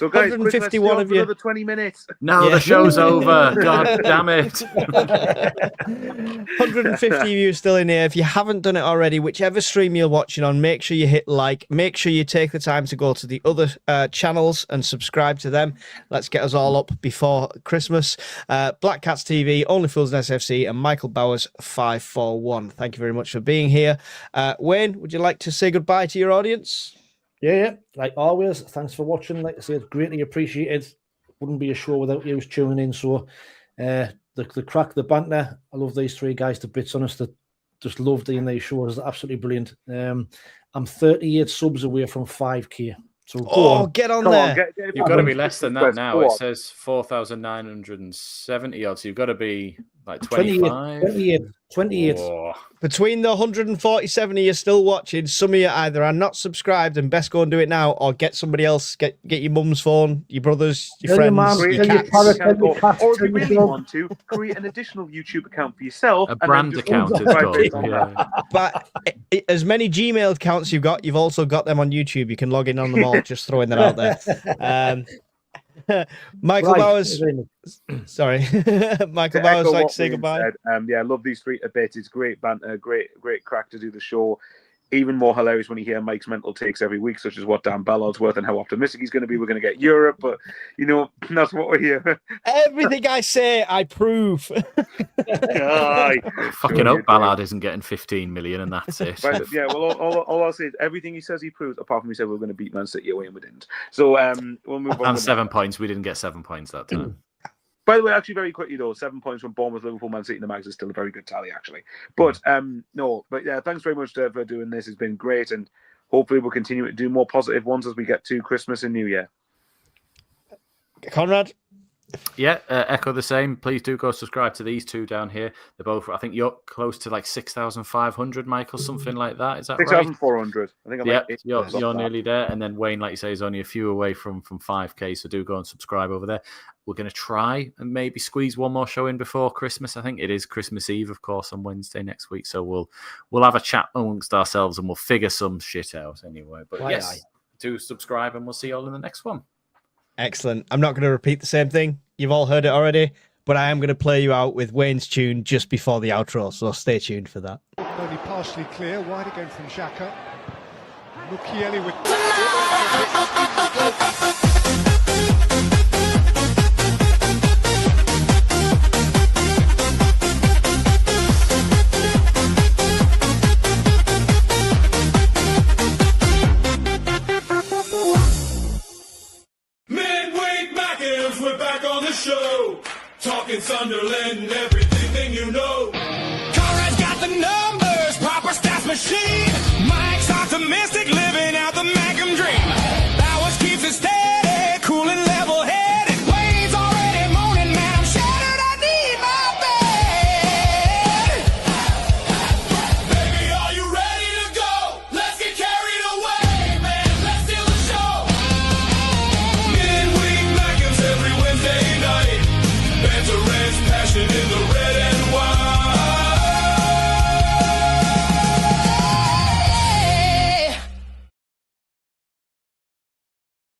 guys, 151 of you. Another 20 minutes. No, the show's over. God damn it. 150 of you are still in here. If you haven't done it already, whichever stream you're watching on, make sure you hit like. Make sure you take the time to go to the other channels and subscribe to them. Let's get us all up before Christmas. Black Cats TV, Only Fools and SFC, and Michael Bowers 541. Thank you very much for being here. Wayne, would you like to say goodbye to your audience? Yeah. Like always, thanks for watching. Like I said, greatly appreciated. Wouldn't be a show without you tuning in. So, the crack, the banter. I love these three guys to bits. Honestly, just love doing these shows. It's absolutely brilliant. I'm 38 subs away from 5K. So get on there. You've got to be less than that now. It says 4,970 odd. So you've got to be like 25. 28. Oh. Between the 147 of you still watching, some of you either are not subscribed and best go and do it now, or get somebody else. Get your mum's phone, your brothers, your friends, your cats. Or if you really want to, create an additional YouTube account for yourself. A brand account. But as many Gmail accounts you've got, you've also got them on YouTube. You can log in on them all. Just throwing that out there. Michael Bowers. Sorry, Michael Bowers. Like to say goodbye. I love these three a bit. It's great banter, great crack to do the show. Even more hilarious when you hear Mike's mental takes every week, such as what Dan Ballard's worth and how optimistic he's going to be. We're going to get Europe, but that's what we're here. Everything I say, I prove. Fucking hope Ballard isn't getting 15 million, and that's it. Right, yeah, well, all I'll say is everything he says he proves. Apart from he said we're going to beat Man City away, and we didn't. So we'll move on. And 7 points. We didn't get 7 points that time. By the way, actually, very quickly though, 7 points from Bournemouth, Liverpool, Man City, and the Mags is still a very good tally, actually. But thanks very much for doing this. It's been great, and hopefully we'll continue to do more positive ones as we get to Christmas and New Year. Conrad. Yeah, echo the same. Please do go subscribe to these two down here. They're both, I think you're close to like 6,500, Michael, something like that. Is that 6,400. I think I'm you're nearly there. And then Wayne, like you say, is only a few away from 5K. So do go and subscribe over there. We're going to try and maybe squeeze one more show in before Christmas. I think it is Christmas Eve, of course, on Wednesday next week. So we'll have a chat amongst ourselves and we'll figure some shit out anyway. But do subscribe and we'll see you all in the next one. Excellent. I'm not going to repeat the same thing. You've all heard it already, but I am going to play you out with Wayne's tune just before the outro, so stay tuned for that. Only partially clear, wide again from Xhaka. Mukiele with... Midweek Mackems, we're back on the show. Talking Sunderland and everything you know. Conrad's got the numbers, proper stats machine. Mike's optimistic, living out the Mackem dream. keeps us steady.